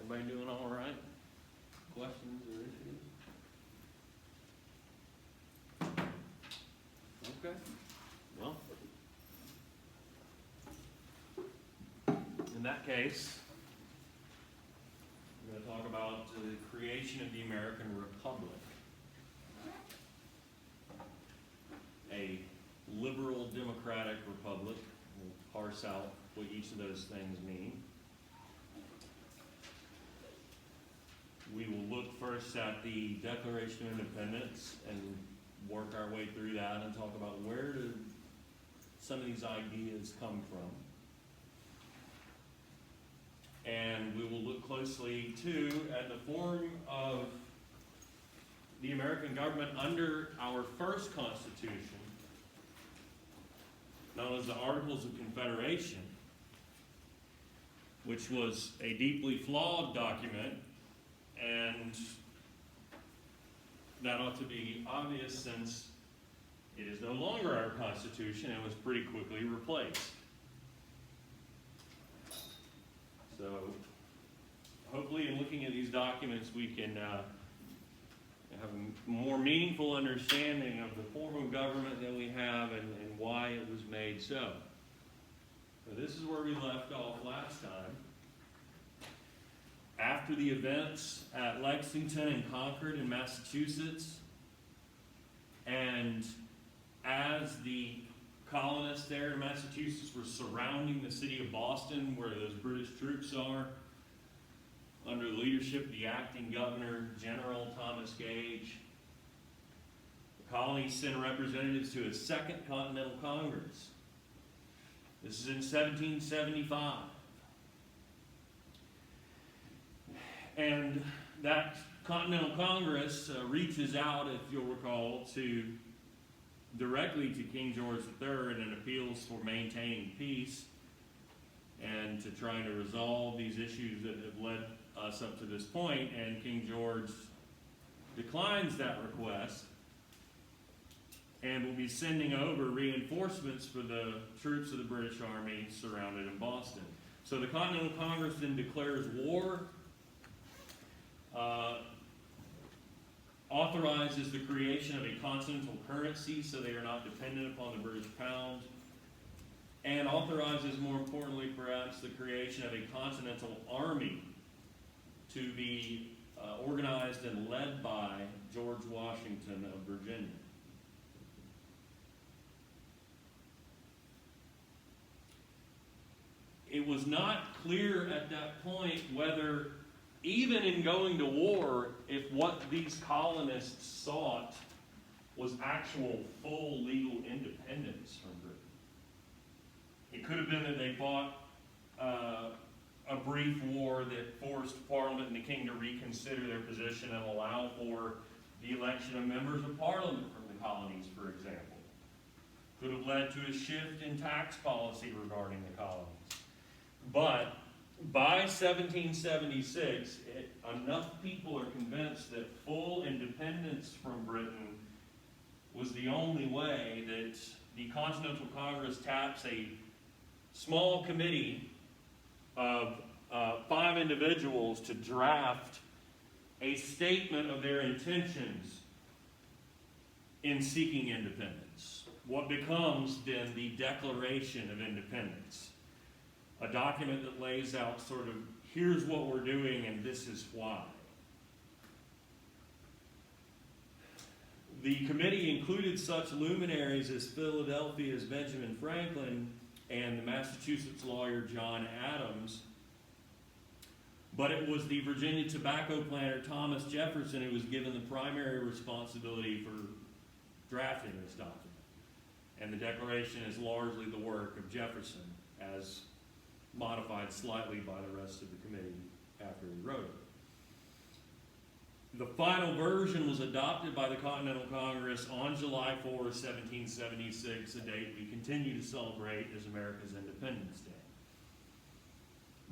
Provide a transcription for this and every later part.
Everybody doing all right? Questions or issues? Okay. Well, in that case, we're going to talk about the creation of the American Republic. A liberal democratic republic. We'll parse out what each of those things mean. We will look first at the Declaration of Independence and work our way through that and talk about where do some of these ideas come from. And we will look closely, too, at the form of the American government under our first Constitution, known as the Articles of Confederation, which was a deeply flawed document, and that ought to be obvious since it is no longer our Constitution and was pretty quickly replaced. So, hopefully in looking at these documents we can have a more meaningful understanding of the form of government that we have and why it was made so. So this is where we left off last time. After the events at Lexington and Concord in Massachusetts, and as the colonists there in Massachusetts were surrounding the city of Boston, where those British troops are, under the leadership of the acting governor, General Thomas Gage, the colonies sent representatives to a Second Continental Congress. This is in 1775. And that Continental Congress reaches out, if you'll recall, directly to King George III and appeals for maintaining peace and to trying to resolve these issues that have led us up to this point. And King George declines that request and will be sending over reinforcements for the troops of the British Army surrounded in Boston. So the Continental Congress then declares war, authorizes the creation of a continental currency so they are not dependent upon the British pound, and authorizes, more importantly perhaps, the creation of a continental army to be organized and led by George Washington of Virginia. It was not clear at that point whether, even in going to war, if what these colonists sought was actual full legal independence from Britain. It could have been that they fought a brief war that forced Parliament and the King to reconsider their position and allow for the election of members of Parliament from the colonies, for example. Could have led to a shift in tax policy regarding the colonies. But by 1776, enough people are convinced that full independence from Britain was the only way that the Continental Congress taps a small committee of 5 individuals to draft a statement of their intentions in seeking independence. What becomes then the Declaration of Independence. A document that lays out sort of, here's what we're doing and this is why. The committee included such luminaries as Philadelphia's Benjamin Franklin and the Massachusetts lawyer John Adams, but it was the Virginia tobacco planter Thomas Jefferson who was given the primary responsibility for drafting this document. And the Declaration is largely the work of Jefferson, as modified slightly by the rest of the committee after he wrote it. The final version was adopted by the Continental Congress on July 4, 1776, a date we continue to celebrate as America's Independence Day.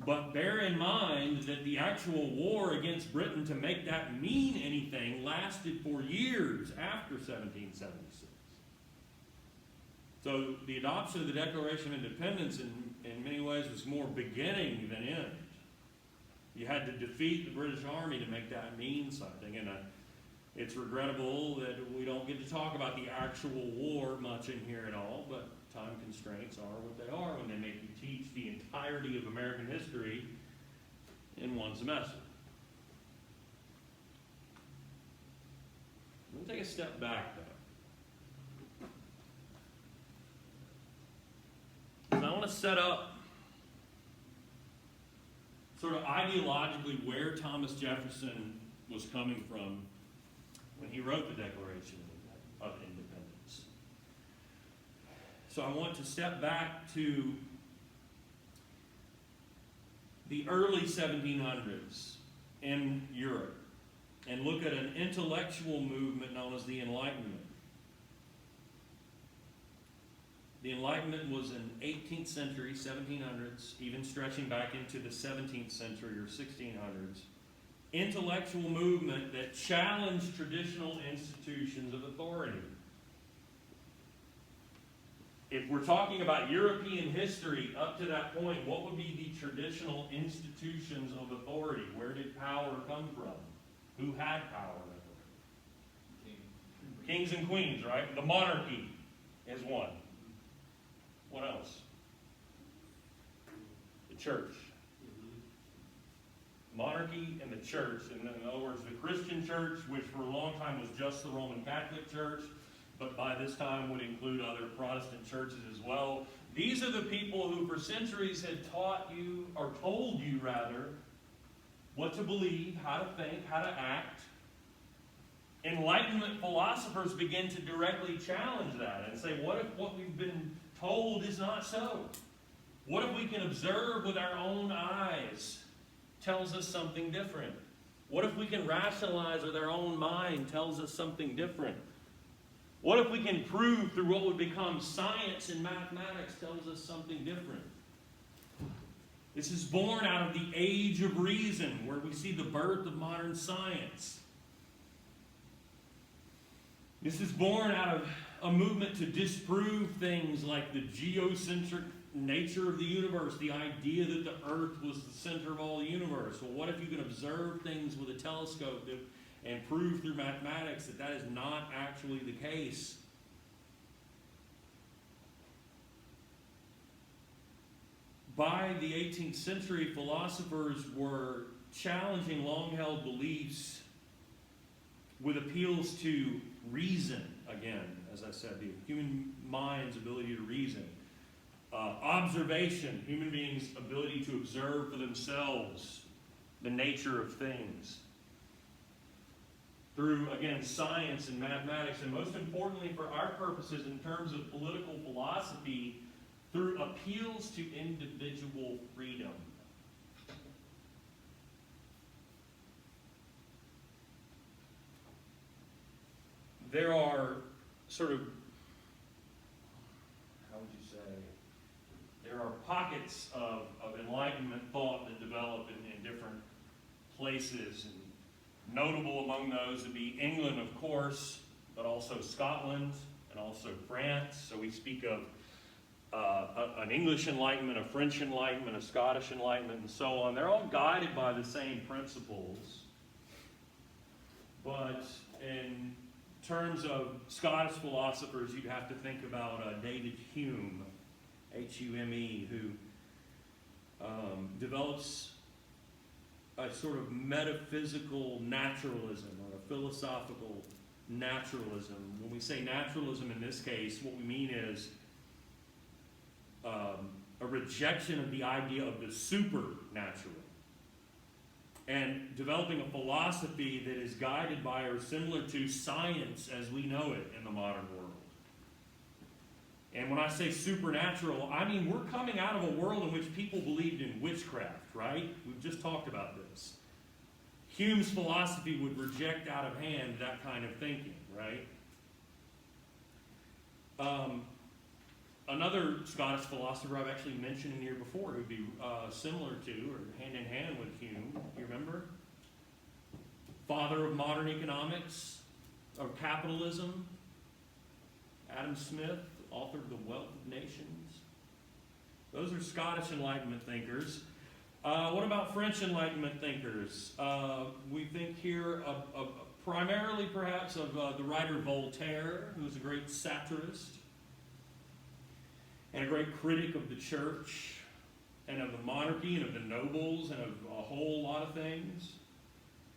But bear in mind that the actual war against Britain to make that mean anything lasted for years after 1776. So the adoption of the Declaration of Independence in many ways was more beginning than end. You had to defeat the British Army to make that mean something, and it's regrettable that we don't get to talk about the actual war much in here at all, but time constraints are what they are when they make you teach the entirety of American history in one semester. Let me take a step back, though. Because I want to set up sort of ideologically where Thomas Jefferson was coming from when he wrote the Declaration of Independence. So I want to step back to the early 1700s in Europe and look at an intellectual movement known as the Enlightenment. The Enlightenment was an 18th century, 1700s, even stretching back into the 17th century or 1600s, intellectual movement that challenged traditional institutions of authority. If we're talking about European history up to that point, what would be the traditional institutions of authority? Where did power come from? Who had power? Kings and queens, right? The monarchy is one. What else? The church. Monarchy and the church. In other words, the Christian church, which for a long time was just the Roman Catholic Church, but by this time would include other Protestant churches as well. These are the people who for centuries had taught you, or told you rather, what to believe, how to think, how to act. Enlightenment philosophers begin to directly challenge that and say, what if what we've been told is not so? What if we can observe with our own eyes tells us something different? What if we can rationalize with our own mind tells us something different? What if we can prove through what would become science and mathematics tells us something different? This is born out of the age of reason, where we see the birth of modern science. This is born out of a movement to disprove things like the geocentric nature of the universe, the idea that the earth was the center of all the universe. Well, what if you can observe things with a telescope and prove through mathematics that that is not actually the case? By the 18th century, philosophers were challenging long-held beliefs with appeals to reason, again, as I said, the human mind's ability to reason. Observation, human beings' ability to observe for themselves the nature of things. Through, again, science and mathematics, and most importantly for our purposes in terms of political philosophy, through appeals to individual freedom. There are sort of, how would you say, there are pockets of Enlightenment thought that develop in different places. And notable among those would be England, of course, but also Scotland and also France. So we speak of an English Enlightenment, a French Enlightenment, a Scottish Enlightenment, and so on. They're all guided by the same principles. But in terms of Scottish philosophers, you'd have to think about David Hume, H-U-M-E, who develops a sort of metaphysical naturalism or a philosophical naturalism. When we say naturalism in this case, what we mean is a rejection of the idea of the supernatural and developing a philosophy that is guided by or similar to science as we know it in the modern world. And when I say supernatural, I mean we're coming out of a world in which people believed in witchcraft, right? We've just talked about this. Hume's philosophy would reject out of hand that kind of thinking, right? Another Scottish philosopher I've actually mentioned in here before who would be similar to or hand in hand with Hume, you remember? Father of modern economics, or capitalism, Adam Smith, author of The Wealth of Nations. Those are Scottish Enlightenment thinkers. What about French Enlightenment thinkers? We think here of primarily perhaps of the writer Voltaire, who was a great satirist and a great critic of the church and of the monarchy and of the nobles and of a whole lot of things.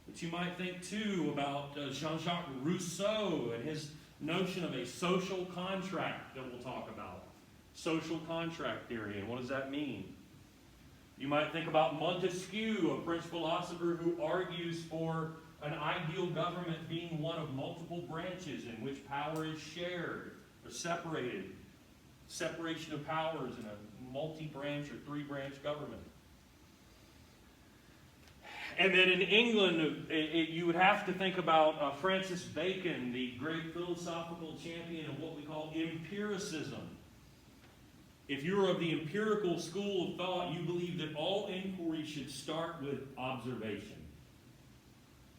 But you might think too about Jean-Jacques Rousseau and his notion of a social contract that we'll talk about. Social contract theory, and what does that mean? You might think about Montesquieu, a French philosopher who argues for an ideal government being one of multiple branches in which power is shared or separated. Separation of powers in a multi-branch or three-branch government. And then in England, you would have to think about Francis Bacon, the great philosophical champion of what we call empiricism. If you're of the empirical school of thought, you believe that all inquiry should start with observation.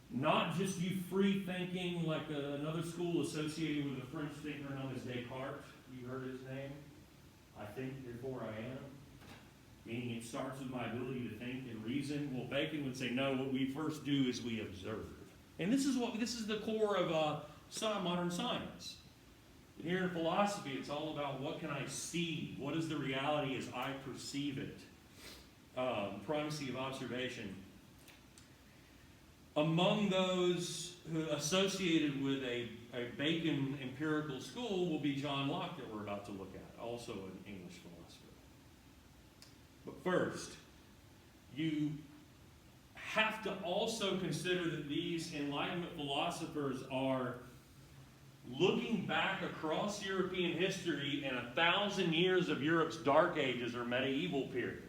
Not just you free thinking like another school associated with a French thinker known as Descartes. You heard his name? I think, therefore I am. Meaning it starts with my ability to think and reason. Well, Bacon would say, no, what we first do is we observe. And this is the core of modern science. And here in philosophy, it's all about what can I see? What is the reality as I perceive it? Primacy of observation. Among those who associated with a Bacon empirical school will be John Locke that we're about to look at, also an English philosopher. But first, you have to also consider that these Enlightenment philosophers are looking back across European history and 1,000 years of Europe's Dark Ages or medieval period.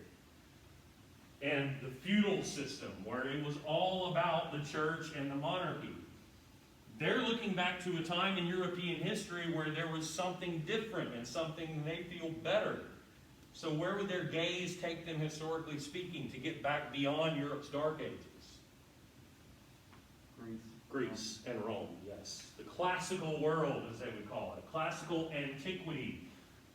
And the feudal system, where it was all about the church and the monarchy. They're looking back to a time in European history where there was something different and something they feel better. So where would their gaze take them, historically speaking, to get back beyond Europe's Dark Ages? Greece and Rome, yes. The classical world, as they would call it. Classical antiquity.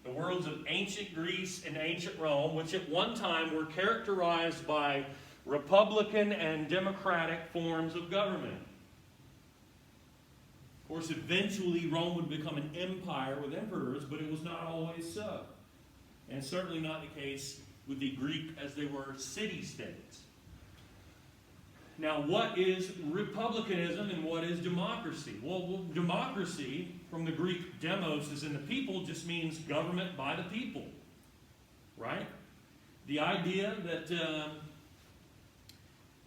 The worlds of ancient Greece and ancient Rome, which at one time were characterized by republican and democratic forms of government. Of course, eventually Rome would become an empire with emperors, but it was not always so. And certainly not the case with the Greek as they were city-states. Now, what is republicanism and what is democracy? Well, democracy, from the Greek demos, is in the people, just means government by the people. Right? The idea that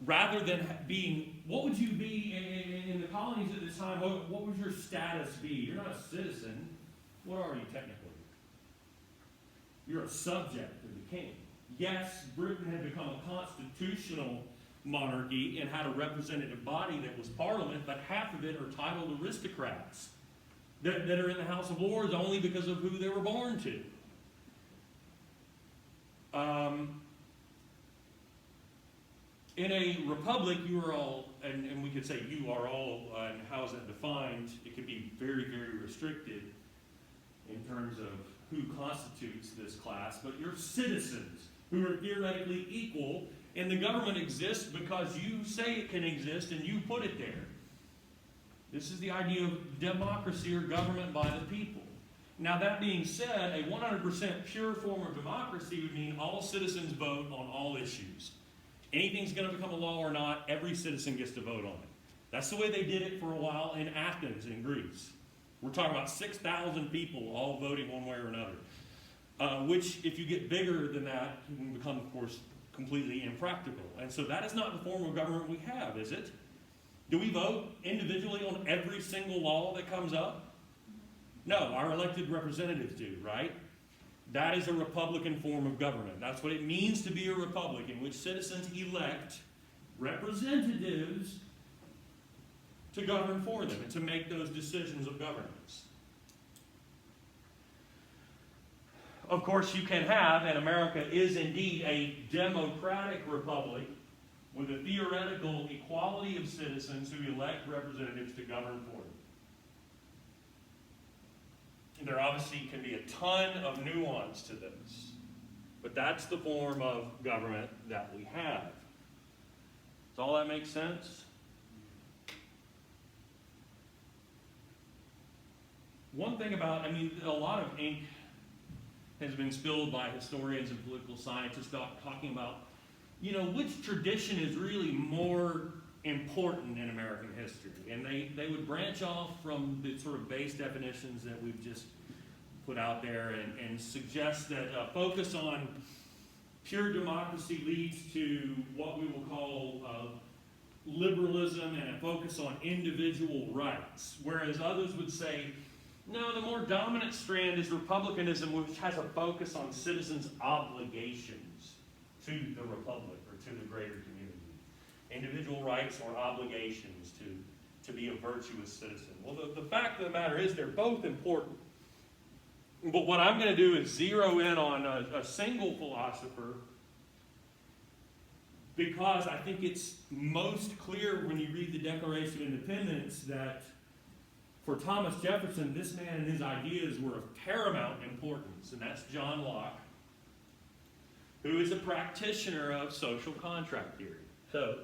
rather than being, what would you be in the colonies at this time? What would your status be? You're not a citizen. What are you technically? You're a subject of the king. Yes, Britain had become a constitutional monarchy and had a representative body that was parliament, but half of it are titled aristocrats that are in the House of Lords only because of who they were born to. In a republic, you are all, and we could say you are all, and how is that defined? It could be very, very restricted in terms of who constitutes this class, but you're citizens who are theoretically equal, and the government exists because you say it can exist and you put it there. This is the idea of democracy or government by the people. Now, that being said, a 100% pure form of democracy would mean all citizens vote on all issues. Anything's going to become a law or not, every citizen gets to vote on it. That's the way they did it for a while in Athens in Greece. We're talking about 6,000 people all voting one way or another, which, if you get bigger than that, can become, of course, completely impractical. And so that is not the form of government we have, is it? Do we vote individually on every single law that comes up? No, our elected representatives do, right? That is a republican form of government. That's what it means to be a republic, in which citizens elect representatives to govern for them and to make those decisions of governance. Of course, you can have, and America is indeed a democratic republic with a theoretical equality of citizens who elect representatives to govern for them. There obviously can be a ton of nuance to this. But that's the form of government that we have. Does all that make sense? One thing about, I mean, a lot of ink has been spilled by historians and political scientists talking about, you know, which tradition is really more important in American history. And they would branch off from the sort of base definitions that we've just put out there and suggest that a focus on pure democracy leads to what we will call liberalism and a focus on individual rights. Whereas others would say, no, the more dominant strand is republicanism, which has a focus on citizens' obligations to the republic or to the greater community. Individual rights or obligations to be a virtuous citizen. Well, the fact of the matter is they're both important. But what I'm going to do is zero in on a single philosopher, because I think it's most clear when you read the Declaration of Independence that for Thomas Jefferson, this man and his ideas were of paramount importance, and that's John Locke, who is a practitioner of social contract theory. So,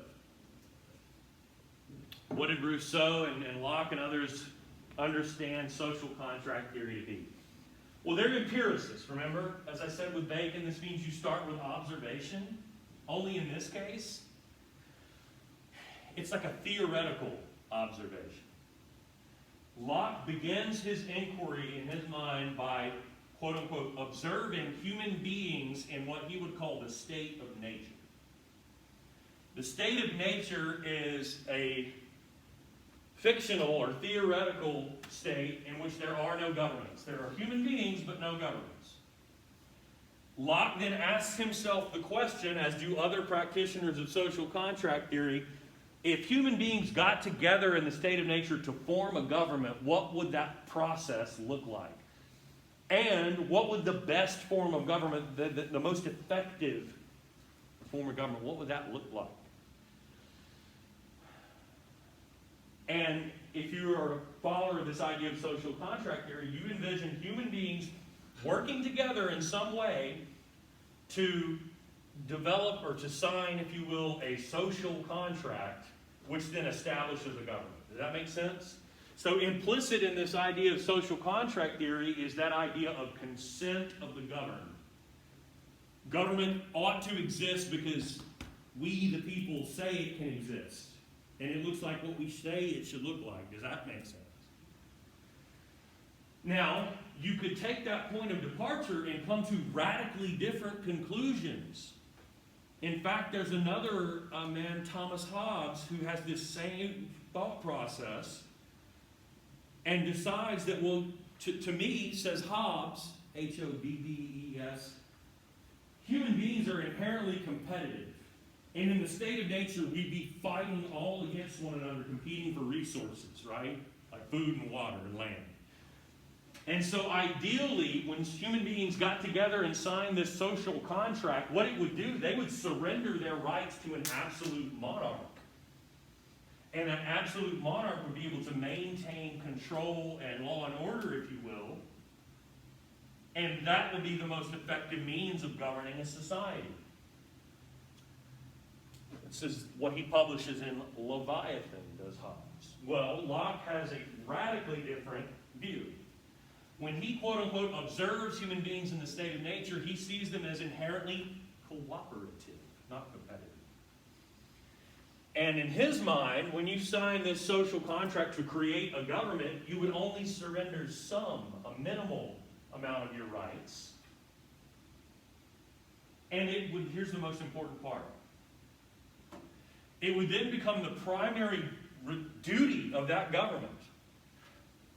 what did Rousseau and Locke and others understand social contract theory to be? Well, they're empiricists, remember? As I said with Bacon, this means you start with observation. Only in this case, it's like a theoretical observation. Locke begins his inquiry in his mind by, quote unquote, observing human beings in what he would call the state of nature. The state of nature is a fictional or theoretical state in which there are no governments. There are human beings, but no governments. Locke then asks himself the question, as do other practitioners of social contract theory, if human beings got together in the state of nature to form a government, what would that process look like? And what would the best form of government, the most effective form of government, what would that look like? And if you are a follower of this idea of social contract theory, you envision human beings working together in some way to develop or to sign, if you will, a social contract which then establishes a government. Does that make sense? So implicit in this idea of social contract theory is that idea of consent of the governed. Government ought to exist because we, the people, say it can exist. And it looks like what we say it should look like. Does that make sense? Now, you could take that point of departure and come to radically different conclusions. In fact, there's another man, Thomas Hobbes, who has this same thought process and decides that, well, to me, says Hobbes, Hobbes, human beings are inherently competitive. And in the state of nature, we'd be fighting all against one another, competing for resources, right? Like food and water and land. And so ideally, when human beings got together and signed this social contract, what it would do, they would surrender their rights to an absolute monarch. And an absolute monarch would be able to maintain control and law and order, if you will. And that would be the most effective means of governing a society. This is what he publishes in Leviathan, does Hobbes. Well, Locke has a radically different view. When he, quote unquote, observes human beings in the state of nature, he sees them as inherently cooperative, not competitive. And in his mind, when you sign this social contract to create a government, you would only surrender a minimal amount of your rights. And here's the most important part. It would then become the primary duty of that government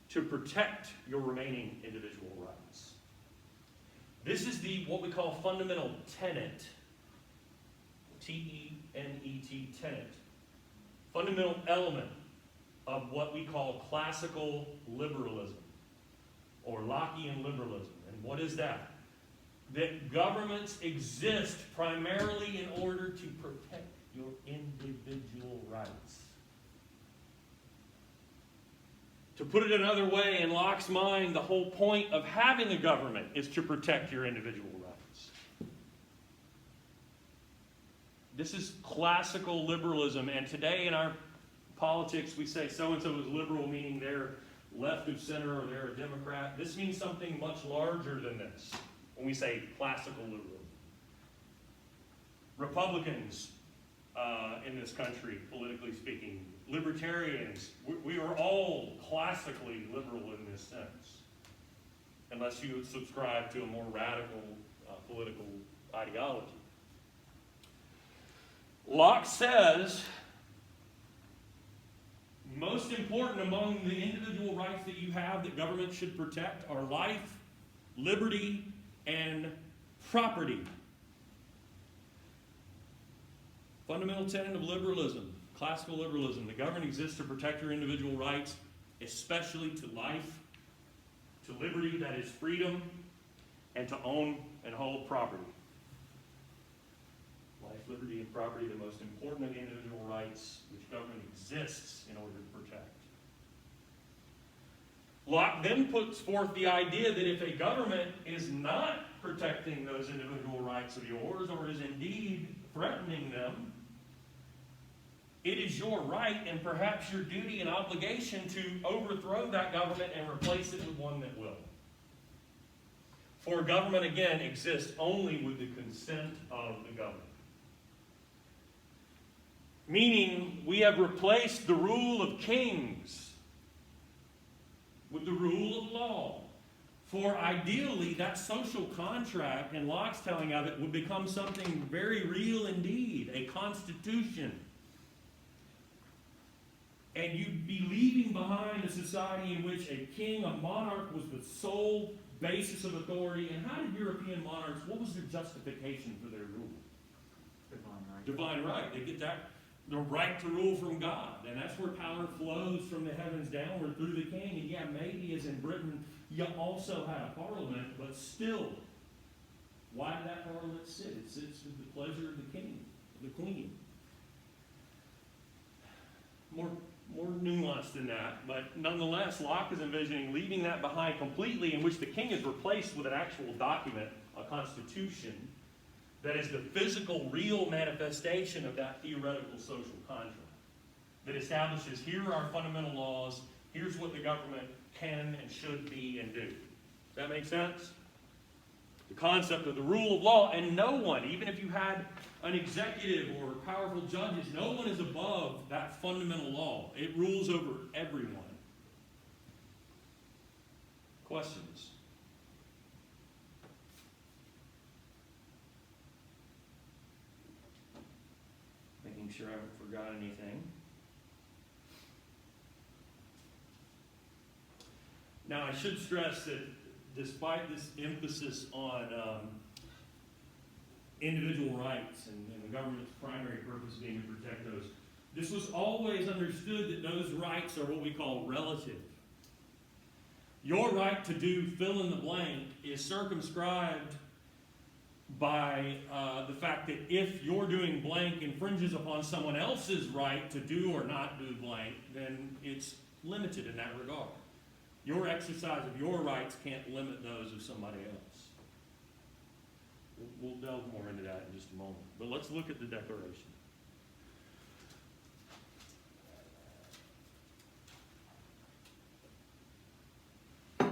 to protect your remaining individual rights. This is what we call fundamental tenet. T-E-N-E-T, tenet. Fundamental element of what we call classical liberalism, or Lockean liberalism. And what is that? That governments exist primarily in order to protect your individual rights. To put it another way, in Locke's mind, the whole point of having a government is to protect your individual rights. This is classical liberalism, and today in our politics we say so-and-so is liberal, meaning they're left of center or they're a Democrat. This means something much larger than this when we say classical liberalism. Republicans in this country, politically speaking, libertarians, we are all classically liberal in this sense, unless you subscribe to a more radical political ideology. Locke says, most important among the individual rights that you have that government should protect are life, liberty, and property. Fundamental tenet of liberalism, classical liberalism. The government exists to protect your individual rights, especially to life, to liberty, that is freedom, and to own and hold property. Life, liberty, and property, the most important of the individual rights which government exists in order to protect. Locke then puts forth the idea that if a government is not protecting those individual rights of yours, or is indeed threatening them, it is your right and perhaps your duty and obligation to overthrow that government and replace it with one that will. For government, again, exists only with the consent of the governed. Meaning, we have replaced the rule of kings with the rule of law. For ideally, that social contract, and Locke's telling of it, would become something very real indeed, a constitution. And you'd be leaving behind a society in which a king, a monarch, was the sole basis of authority. And how did European monarchs, what was their justification for their rule? Divine right. Divine right. They get that, the right to rule from God. And that's where power flows from the heavens downward through the king. And yeah, maybe as in Britain, you also had a parliament, but still, why did that parliament sit? It sits with the pleasure of the king, of the queen. More nuanced than that, but nonetheless, Locke is envisioning leaving that behind completely, in which the king is replaced with an actual document, a constitution, that is the physical, real manifestation of that theoretical social contract, that establishes here are our fundamental laws, here's what the government can and should be and do. Does that make sense? The concept of the rule of law, and no one, even if you had an executive or powerful judges, no one is above that fundamental law. It rules over everyone. Questions? Making sure I haven't forgot anything. Now, I should stress that despite this emphasis on individual rights and the government's primary purpose being to protect those, this was always understood that those rights are what we call relative. Your right to do fill in the blank is circumscribed by the fact that if you're doing blank infringes upon someone else's right to do or not do blank, then it's limited in that regard. Your exercise of your rights can't limit those of somebody else. We'll delve more into that in just a moment. But let's look at the Declaration. And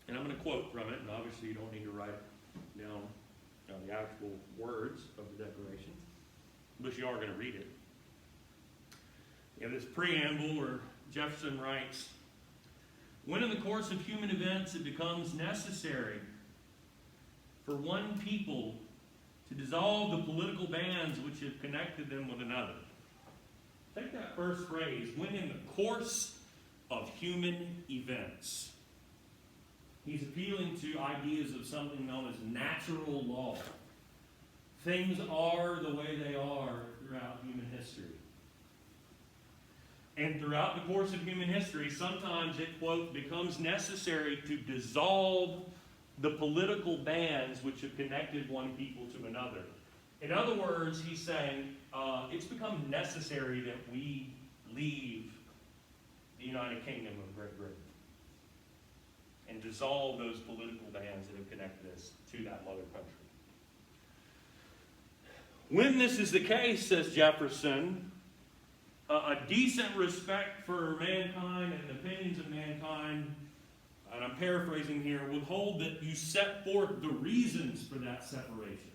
I'm going to quote from it, and obviously you don't need to write down the actual words of the Declaration, but you are going to read it. You have this preamble where Jefferson writes, "When in the course of human events it becomes necessary for one people to dissolve the political bands which have connected them with another." Take that first phrase, "when in the course of human events." He's appealing to ideas of something known as natural law. Things are the way they are throughout human history. And throughout the course of human history, sometimes it, quote, becomes necessary to dissolve the political bands which have connected one people to another. In other words, he's saying it's become necessary that we leave the United Kingdom of Great Britain and dissolve those political bands that have connected us to that mother country. When this is the case, says Jefferson, a decent respect for mankind and the opinions of mankind, and I'm paraphrasing here, would hold that you set forth the reasons for that separation.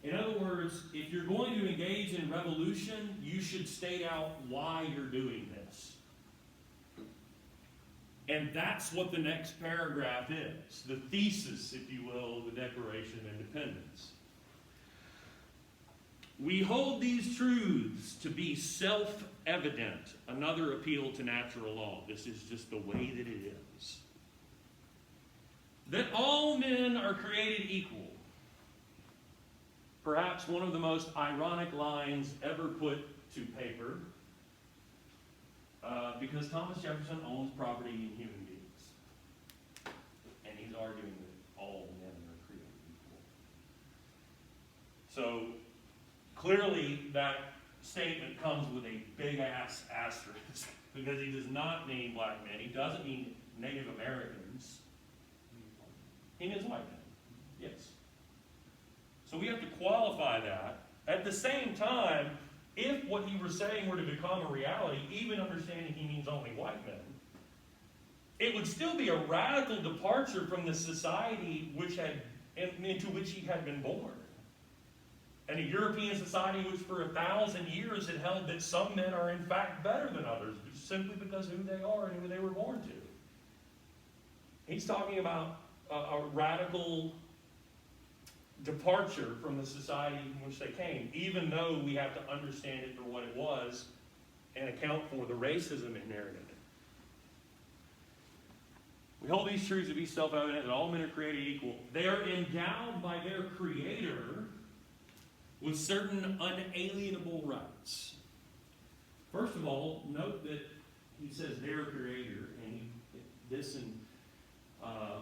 In other words, if you're going to engage in revolution, you should state out why you're doing this. And that's what the next paragraph is, the thesis, if you will, of the Declaration of Independence. We hold these truths to be self-evident, another appeal to natural law. This is just the way that it is. That all men are created equal. Perhaps one of the most ironic lines ever put to paper, because Thomas Jefferson owns property in human beings. And he's arguing that all men are created equal. So, clearly, that statement comes with a big-ass asterisk, because he does not mean black men. He doesn't mean Native Americans. He means white men. Yes. So we have to qualify that. At the same time, if what he was saying were to become a reality, even understanding he means only white men, it would still be a radical departure from the society into which he had been born. And a European society which for 1,000 years had held that some men are in fact better than others, simply because of who they are and who they were born to. He's talking about a radical departure from the society in which they came, even though we have to understand it for what it was and account for the racism inherent in it. We hold these truths to be self-evident that all men are created equal. They are endowed by their Creator with certain unalienable rights. First of all, note that he says their Creator, and this and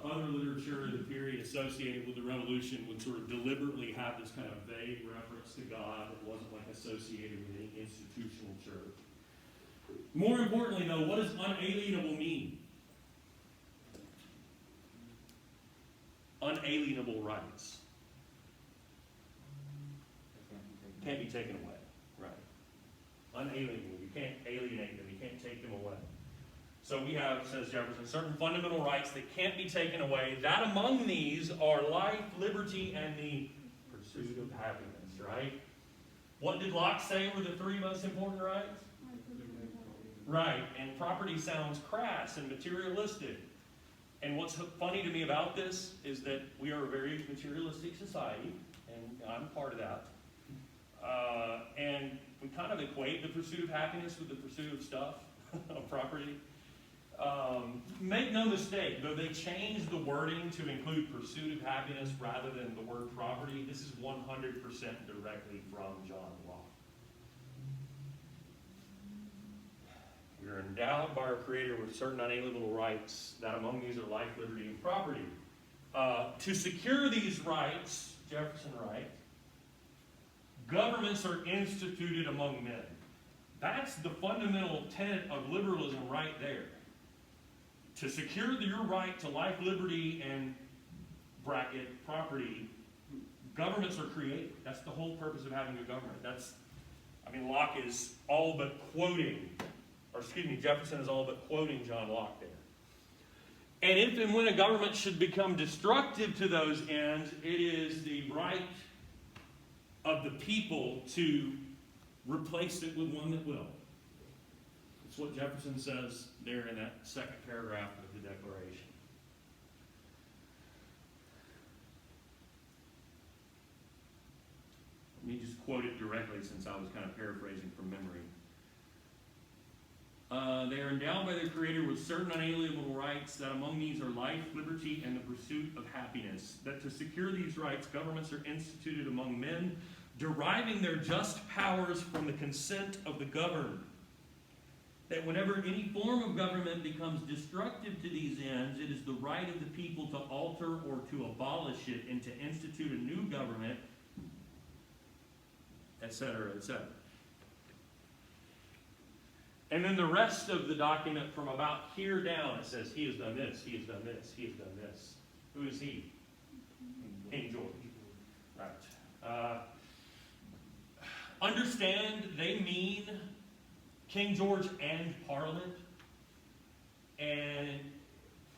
other literature in the period associated with the Revolution would sort of deliberately have this kind of vague reference to God that wasn't like associated with any institutional church. More importantly, though, what does unalienable mean? Unalienable rights. Can't be taken away. Right. Unalienable. You can't alienate them. You can't take them away. So we have, says Jefferson, certain fundamental rights that can't be taken away. That among these are life, liberty, and the pursuit of happiness, right? What did Locke say were the three most important rights? Right, and property sounds crass and materialistic. And what's funny to me about this is that we are a very materialistic society, and I'm part of that. And we kind of equate the pursuit of happiness with the pursuit of stuff, of property. Make no mistake, though they changed the wording to include pursuit of happiness rather than the word property, this is 100% directly from John Locke. We are endowed by our Creator with certain unalienable rights, that among these are life, liberty, and property. To secure these rights, Jefferson writes, governments are instituted among men. That's the fundamental tenet of liberalism right there. To secure your right to life, liberty, and bracket property, governments are created. That's the whole purpose of having a government. Locke is all but quoting, Jefferson is all but quoting John Locke there. And if and when a government should become destructive to those ends, it is the right of the people to replace it with one that will. It's what Jefferson says there in that second paragraph of the Declaration. Let me just quote it directly since I was kind of paraphrasing from memory. They are endowed by their Creator with certain unalienable rights, that among these are life, liberty, and the pursuit of happiness. That to secure these rights, governments are instituted among men, deriving their just powers from the consent of the governed. That whenever any form of government becomes destructive to these ends, it is the right of the people to alter or to abolish it and to institute a new government, etc., etc. And then the rest of the document from about here down, it says, he has done this, he has done this, he has done this. Who is he? King George. Right. understand they mean King George and Parliament. And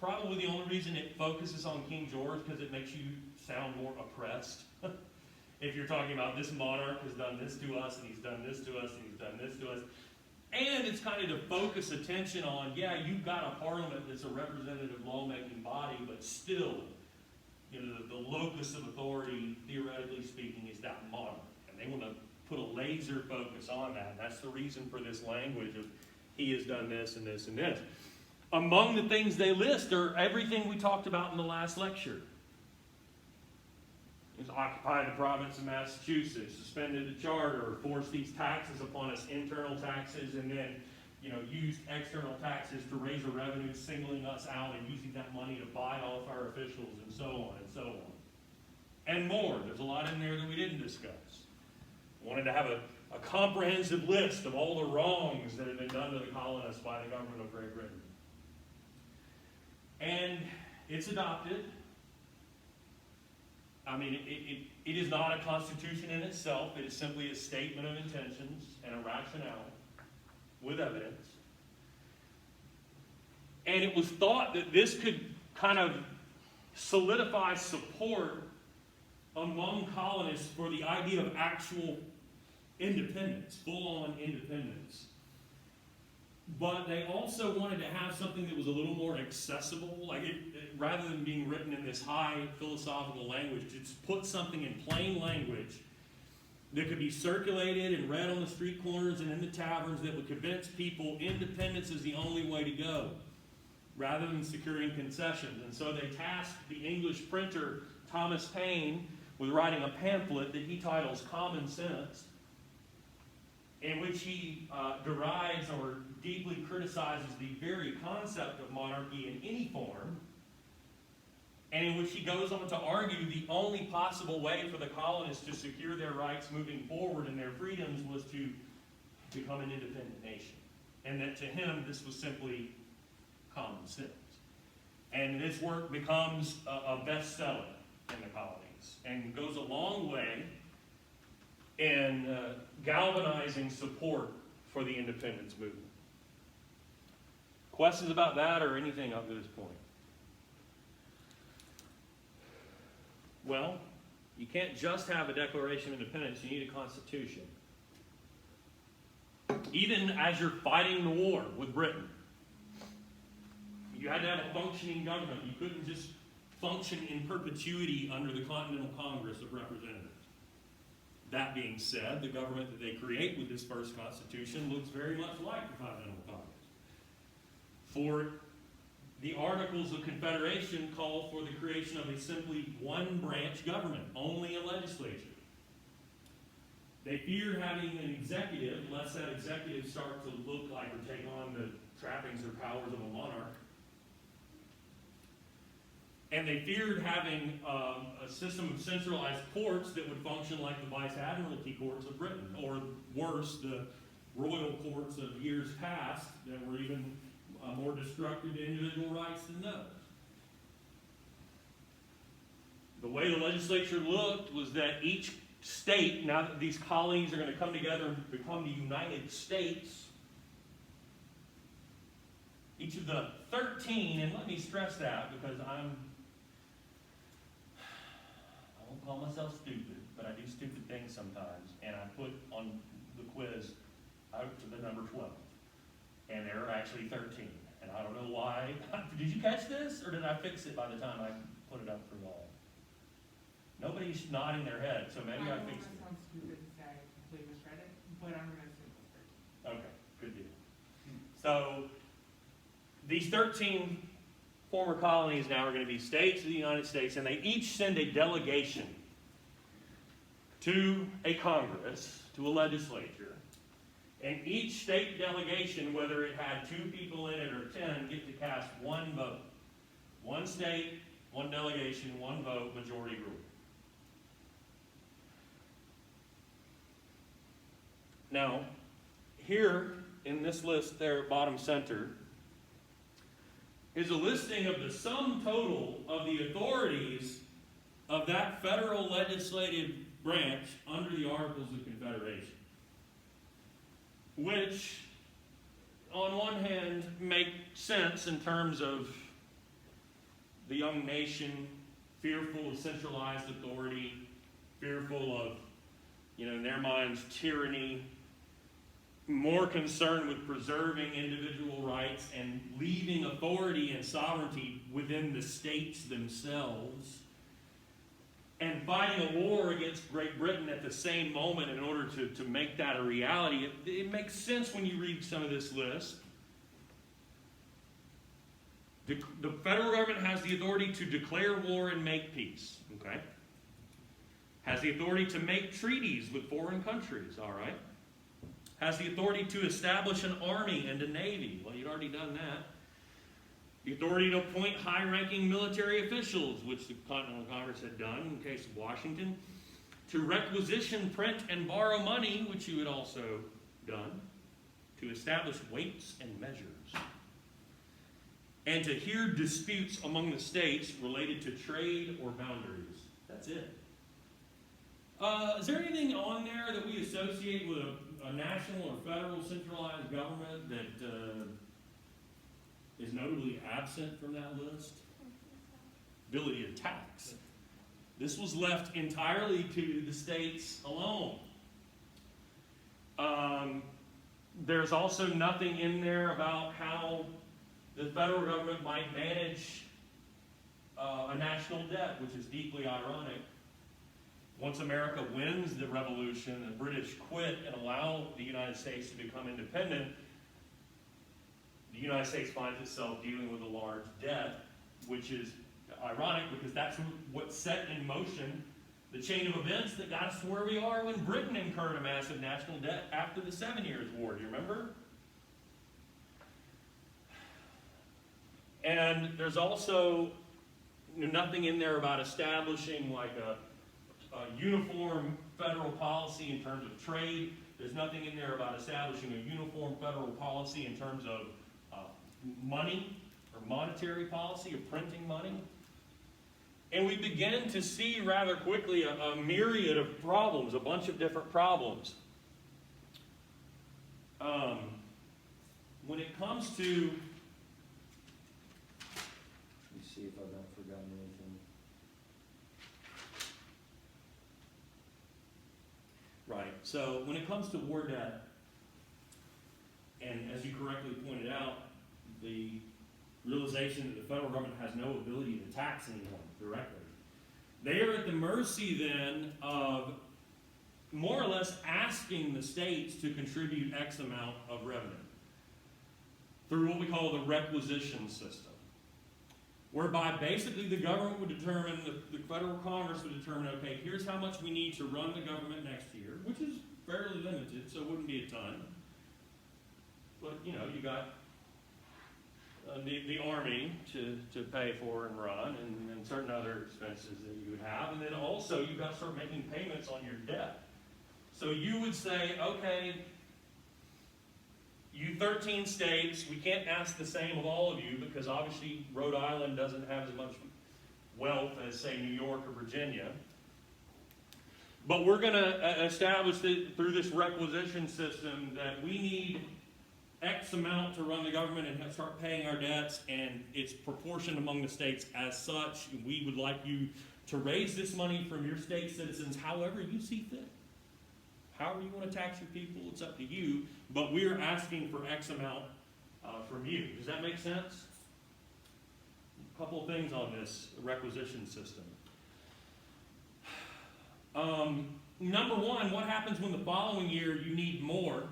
probably the only reason it focuses on King George because it makes you sound more oppressed. If you're talking about this monarch has done this to us, and he's done this to us, and he's done this to us. And it's kind of to focus attention on, yeah, you've got a parliament that's a representative lawmaking body, but still, you know, the locus of authority, theoretically speaking, is that monarch. And they want to put a laser focus on that. And that's the reason for this language of he has done this and this and this. Among the things they list are everything we talked about in the last lecture. It's occupied the province of Massachusetts, suspended the charter, forced these taxes upon us, internal taxes, and then, you know, used external taxes to raise a revenue, singling us out and using that money to buy off our officials, and so on and so on. And more. There's a lot in there that we didn't discuss. Wanted to have a comprehensive list of all the wrongs that have been done to the colonists by the government of Great Britain. And it's adopted. I mean, it is not a constitution in itself. It is simply a statement of intentions and a rationale with evidence. And it was thought that this could kind of solidify support among colonists for the idea of actual independence, full-on independence. But they also wanted to have something that was a little more accessible, like rather than being written in this high philosophical language, just put something in plain language that could be circulated and read on the street corners and in the taverns that would convince people independence is the only way to go, rather than securing concessions. And so they tasked the English printer Thomas Paine with writing a pamphlet that he titles Common Sense, in which he derides or deeply criticizes the very concept of monarchy in any form, and in which he goes on to argue the only possible way for the colonists to secure their rights moving forward and their freedoms was to become an independent nation. And that to him, this was simply common sense. And this work becomes a bestseller in the colonies and goes a long way in galvanizing support for the independence movement. Questions about that or anything up to this point? Well, you can't just have a Declaration of Independence, you need a constitution. Even as you're fighting the war with Britain, you had to have a functioning government. You couldn't just function in perpetuity under the Continental Congress of Representatives. That being said, the government that they create with this first constitution looks very much like the Continental Congress. For the Articles of Confederation call for the creation of a simply one-branch government, only a legislature. They feared having an executive, lest that executive start to look like or take on the trappings or powers of a monarch. And they feared having a system of centralized courts that would function like the Vice Admiralty courts of Britain, or worse, the royal courts of years past that were even more destructive to individual rights than those. The way the legislature looked was that each state, now that these colonies are going to come together and become the United States, each of the 13, and let me stress that because I won't call myself stupid, but I do stupid things sometimes, and I put on the quiz out to the number 12. And there are actually 13. And I don't know why. Did you catch this? Or did I fix it by the time I put it up for y'all? Nobody's nodding their head, so maybe I fixed it. I sound stupid to say I completely misread it, but I'm going to say it was 13. Okay, good deal. So, these 13 former colonies now are going to be states of the United States, and they each send a delegation to a Congress, to a legislature. And each state delegation, whether it had 2 people in it or 10, get to cast one vote. One state, one delegation, one vote, majority rule. Now, here in this list there at bottom center is a listing of the sum total of the authorities of that federal legislative branch under the Articles of Confederation. which on one hand make sense in terms of the young nation fearful of centralized authority, fearful of, in their minds, tyranny, more concerned with preserving individual rights and leaving authority and sovereignty within the states themselves, and fighting a war against Great Britain at the same moment in order to make that a reality. It makes sense when you read some of this list. The federal government has the authority to declare war and make peace, okay? Has the authority to make treaties with foreign countries, all right? Has the authority to establish an army and a navy. Well, you'd already done that. The authority to appoint high-ranking military officials, which the Continental Congress had done in the case of Washington. To requisition, print, and borrow money, which you had also done. To establish weights and measures. And to hear disputes among the states related to trade or boundaries. That's it. Is there anything on there that we associate with a national or federal centralized government that is notably absent from that list? Ability to tax. This was left entirely to the states alone. There's also nothing in there about how the federal government might manage a national debt, which is deeply ironic. Once America wins the revolution, the British quit and allow the United States to become independent, the United States finds itself dealing with a large debt, which is ironic because that's what set in motion the chain of events that got us to where we are when Britain incurred a massive national debt after the 7 Years' War. Do you remember? And there's also nothing in there about establishing like a uniform federal policy in terms of trade. There's nothing in there about establishing a uniform federal policy in terms of money or monetary policy of printing money. And we begin to see rather quickly a myriad of problems, a bunch of different problems. When it comes to... Let me see if I've not forgotten anything. Right, so when it comes to war debt, and as you correctly pointed out, the realization that the federal government has no ability to tax anyone directly. They are at the mercy then of more or less asking the states to contribute X amount of revenue through what we call the requisition system, whereby basically the government would determine, the federal Congress would determine, okay, here's how much we need to run the government next year, which is fairly limited, so it wouldn't be a ton. But, you got the army to pay for and run, and certain other expenses that you would have, and then also you've got to start making payments on your debt. So you would say, okay, you 13 states, we can't ask the same of all of you because obviously Rhode Island doesn't have as much wealth as, say, New York or Virginia. But we're going to establish that through this requisition system that we need X amount to run the government and start paying our debts, and it's proportioned among the states as such. We would like you to raise this money from your state citizens however you see fit. However you want to tax your people, it's up to you, but we're asking for X amount from you. Does that make sense? A couple of things on this requisition system. Number one, what happens when the following year you need more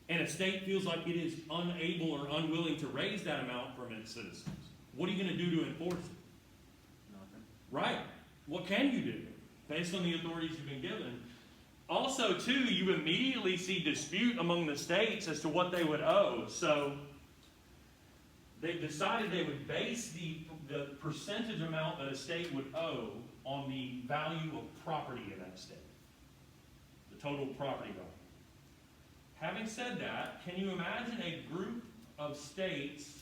and a state feels like it is unable or unwilling to raise that amount from its citizens? What are you going to do to enforce it? Nothing. Right. What can you do based on the authorities you've been given? Also, too, you immediately see dispute among the states as to what they would owe. So they decided they would base the percentage amount that a state would owe on the value of property in that state, the total property value. Having said that, can you imagine a group of states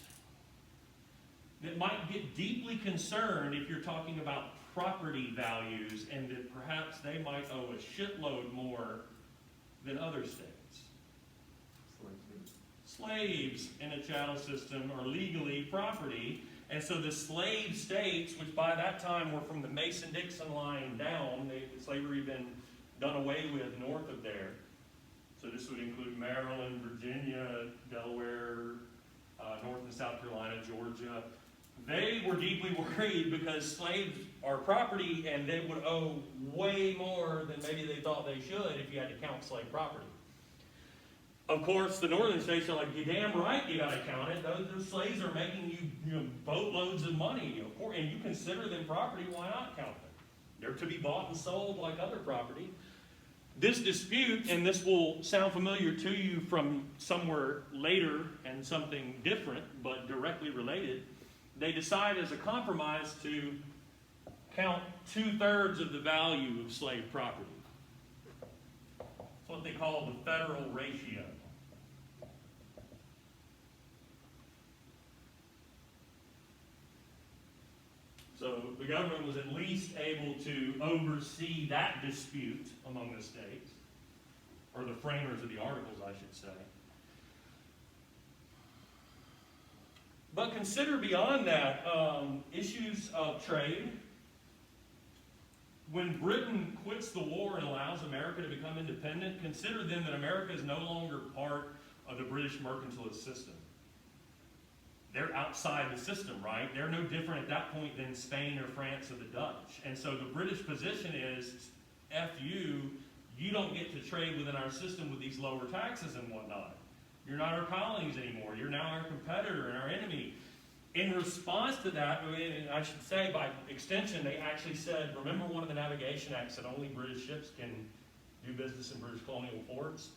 that might get deeply concerned if you're talking about property values and that perhaps they might owe a shitload more than other states? slaves in a chattel system are legally property. And so the slave states, which by that time were from the Mason-Dixon line down, slavery had been done away with north of there. So this would include Maryland, Virginia, Delaware, North and South Carolina, Georgia. They were deeply worried because slaves are property and they would owe way more than maybe they thought they should if you had to count slave property. Of course, the northern states are like, you're damn right you gotta count it. Those slaves are making you boatloads of money, of course, and you consider them property, why not count them? They're to be bought and sold like other property. This dispute, and this will sound familiar to you from somewhere later and something different, but directly related, they decide as a compromise to count 2/3 of the value of slave property. It's what they call the federal ratio. So the government was at least able to oversee that dispute among the states, or the framers of the articles, I should say. But consider beyond that issues of trade. When Britain quits the war and allows America to become independent, consider then that America is no longer part of the British mercantilist system. They're outside the system, right? They're no different at that point than Spain or France or the Dutch. And so the British position is, F you, you don't get to trade within our system with these lower taxes and whatnot. You're not our colonies anymore. You're now our competitor and our enemy. In response to that, I should say by extension, they actually said, remember one of the Navigation Acts that only British ships can do business in British colonial ports?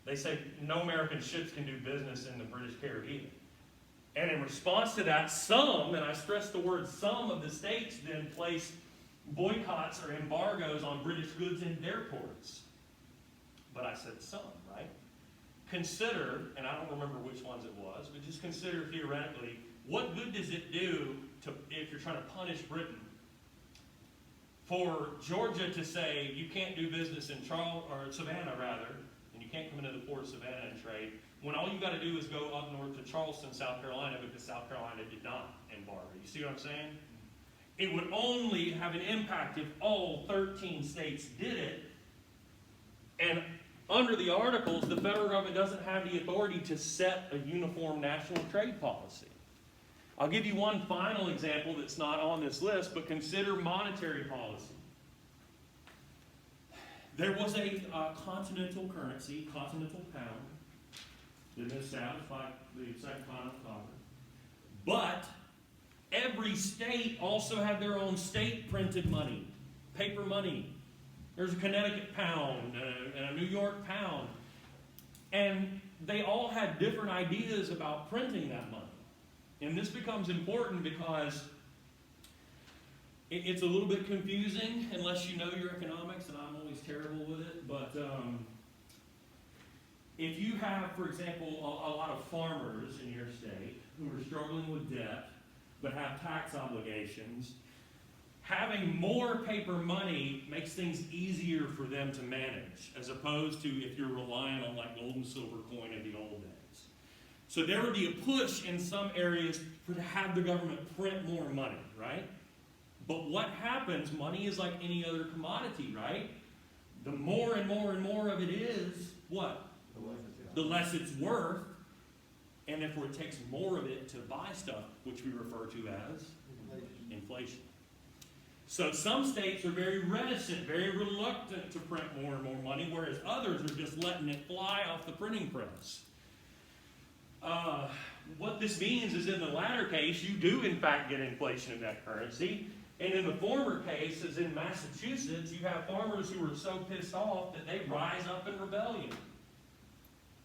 They say no American ships can do business in the British Caribbean. And in response to that, some, and I stress the word some, of the states then placed boycotts or embargoes on British goods in their ports. But I said some, right? Consider, and I don't remember which ones it was, but just consider theoretically, what good does it do if you're trying to punish Britain for Georgia to say you can't do business in Savannah rather, and you can't come into the port of Savannah and trade, when all you got to do is go up north to Charleston, South Carolina, because South Carolina did not embargo. You see what I'm saying? It would only have an impact if all 13 states did it. And under the Articles, the federal government doesn't have the authority to set a uniform national trade policy. I'll give you one final example that's not on this list, but consider monetary policy. There was a continental currency, continental pound, that was established by the Second Continental Congress. But every state also had their own state printed money, paper money. There's a Connecticut pound and a New York pound. And they all had different ideas about printing that money. And this becomes important because it's a little bit confusing unless you know your economics, and I'm always terrible with it. But if you have, for example, a lot of farmers in your state who are struggling with debt but have tax obligations, having more paper money makes things easier for them to manage, as opposed to if you're relying on like gold and silver coin in the old days. So there would be a push in some areas to have the government print more money, right? But what happens, money is like any other commodity, right? The more and more and more of it is, what? The less it's worth, and therefore it takes more of it to buy stuff, which we refer to as inflation. So some states are very reticent, very reluctant to print more and more money, whereas others are just letting it fly off the printing press. What this means is in the latter case, you do in fact get inflation in that currency. And in the former case, as in Massachusetts, you have farmers who are so pissed off that they rise up in rebellion.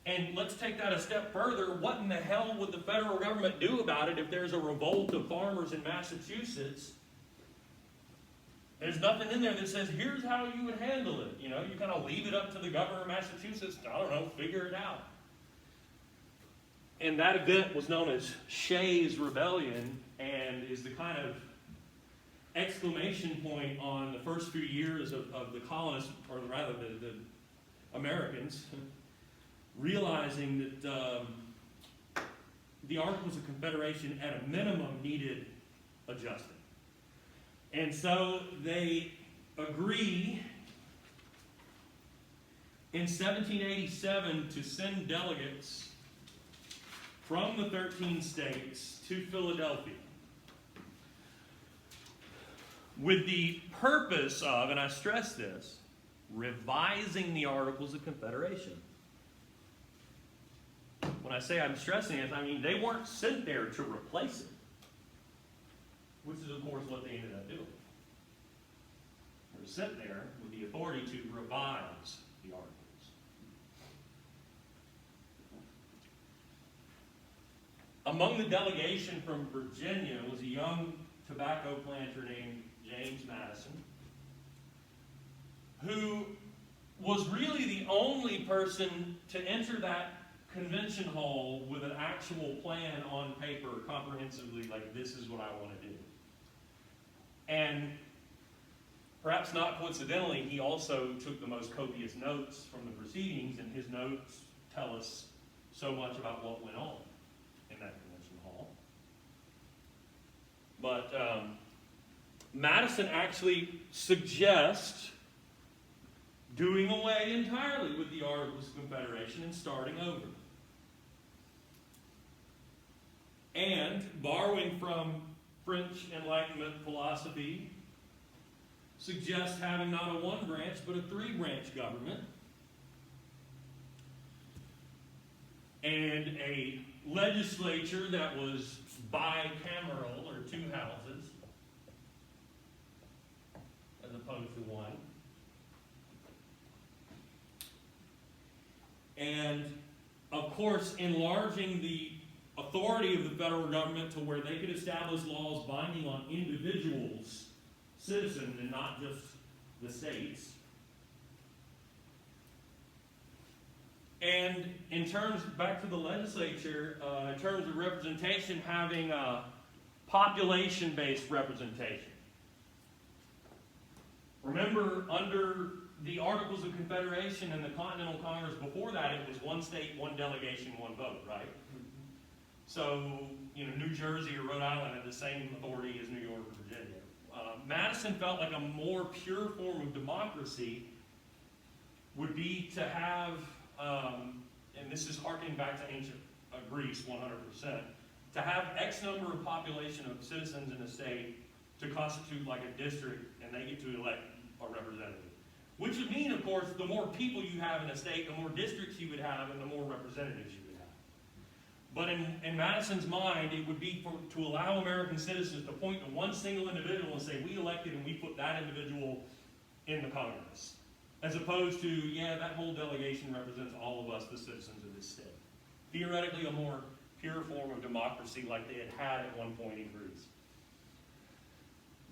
And let's take that a step further. What in the hell would the federal government do about it if there's a revolt of farmers in Massachusetts? There's nothing in there that says, here's how you would handle it. You know, you kind of leave it up to the governor of Massachusetts to, I don't know, figure it out. And that event was known as Shays' Rebellion, and is the kind of exclamation point on the first few years of the colonists, or rather the Americans, realizing that the Articles of Confederation at a minimum needed adjusting. And so they agree in 1787 to send delegates from the 13 states to Philadelphia with the purpose of, and I stress this, revising the Articles of Confederation. When I say I'm stressing it, I mean they weren't sent there to replace it, which is of course what they ended up doing. They were sent there with the authority to revise the Articles. Among the delegation from Virginia was a young tobacco planter named James Madison, who was really the only person to enter that convention hall with an actual plan on paper comprehensively, like this is what I want to do. And perhaps not coincidentally, he also took the most copious notes from the proceedings, and his notes tell us so much about what went on in that convention hall. But Madison actually suggests doing away entirely with the Articles of Confederation and starting over. And borrowing from French Enlightenment philosophy, suggests having not a one branch but a three branch government and a legislature that was bicameral, or two houses, as opposed to one. And, of course, enlarging the authority of the federal government to where they could establish laws binding on individuals, citizens, and not just the states. And in terms, back to the legislature, in terms of representation, having a population-based representation. Remember, under the Articles of Confederation and the Continental Congress before that, it was one state, one delegation, one vote, right? So, New Jersey or Rhode Island had the same authority as New York or Virginia. Madison felt like a more pure form of democracy would be to have, and this is harkening back to ancient Greece 100%, to have X number of population of citizens in a state to constitute like a district, and they get to elect a representative. Which would mean, of course, the more people you have in a state, the more districts you would have, and the more representatives you would have. But in Madison's mind, it would be to allow American citizens to point to one single individual and say, we elected and we put that individual in the Congress. As opposed to, yeah, that whole delegation represents all of us, the citizens of this state. Theoretically, a more pure form of democracy like they had at one point in Greece.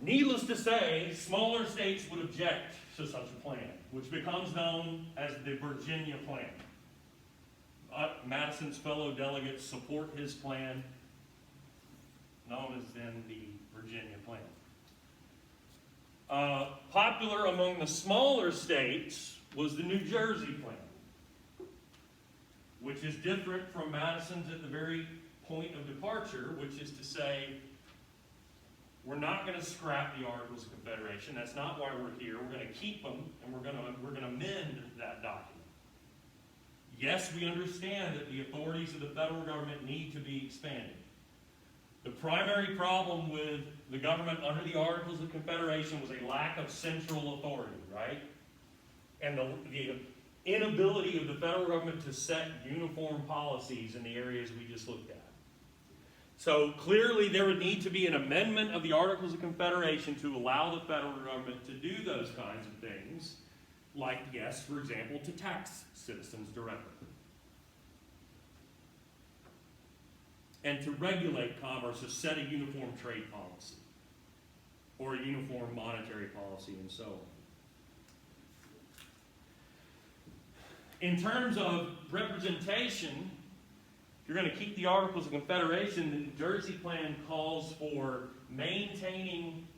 Needless to say, smaller states would object to such a plan, which becomes known as the Virginia Plan. Madison's fellow delegates support his plan, known as then the Virginia Plan. Popular among the smaller states was the New Jersey Plan, which is different from Madison's at the very point of departure, which is to say, we're not going to scrap the Articles of Confederation. That's not why we're here. We're going to keep them, and we're going to amend that document. Yes, we understand that the authorities of the federal government need to be expanded. The primary problem with the government under the Articles of Confederation was a lack of central authority, right? And the inability of the federal government to set uniform policies in the areas we just looked at. So clearly there would need to be an amendment of the Articles of Confederation to allow the federal government to do those kinds of things, like, yes, for example, to tax citizens directly. And to regulate commerce, to set a uniform trade policy, or a uniform monetary policy, and so on. In terms of representation, if you're going to keep the Articles of Confederation, the New Jersey Plan calls for maintaining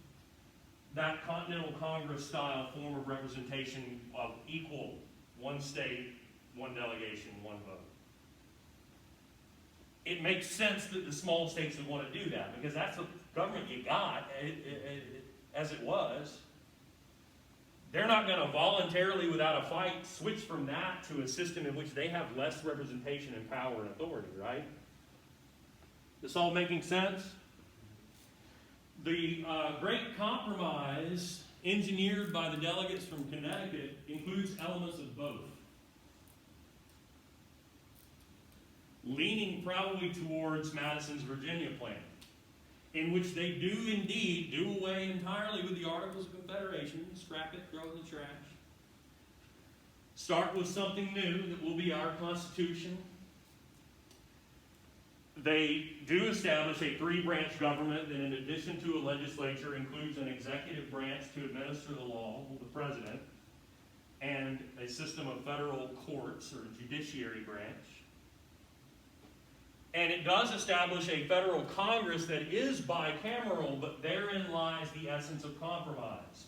that Continental Congress style form of representation of equal, one state, one delegation, one vote. it makes sense that the small states would want to do that, because that's the government you got, as it was. They're not going to voluntarily, without a fight, switch from that to a system in which they have less representation and power and authority, right? This all making sense? The Great Compromise, engineered by the delegates from Connecticut, includes elements of both. Leaning probably towards Madison's Virginia plan, in which they do indeed do away entirely with the Articles of Confederation, scrap it, throw it in the trash. Start with something new that will be our Constitution. They do establish a three-branch government that, in addition to a legislature, includes an executive branch to administer the law, the president, and a system of federal courts, or a judiciary branch. And it does establish a federal Congress that is bicameral, but therein lies the essence of compromise.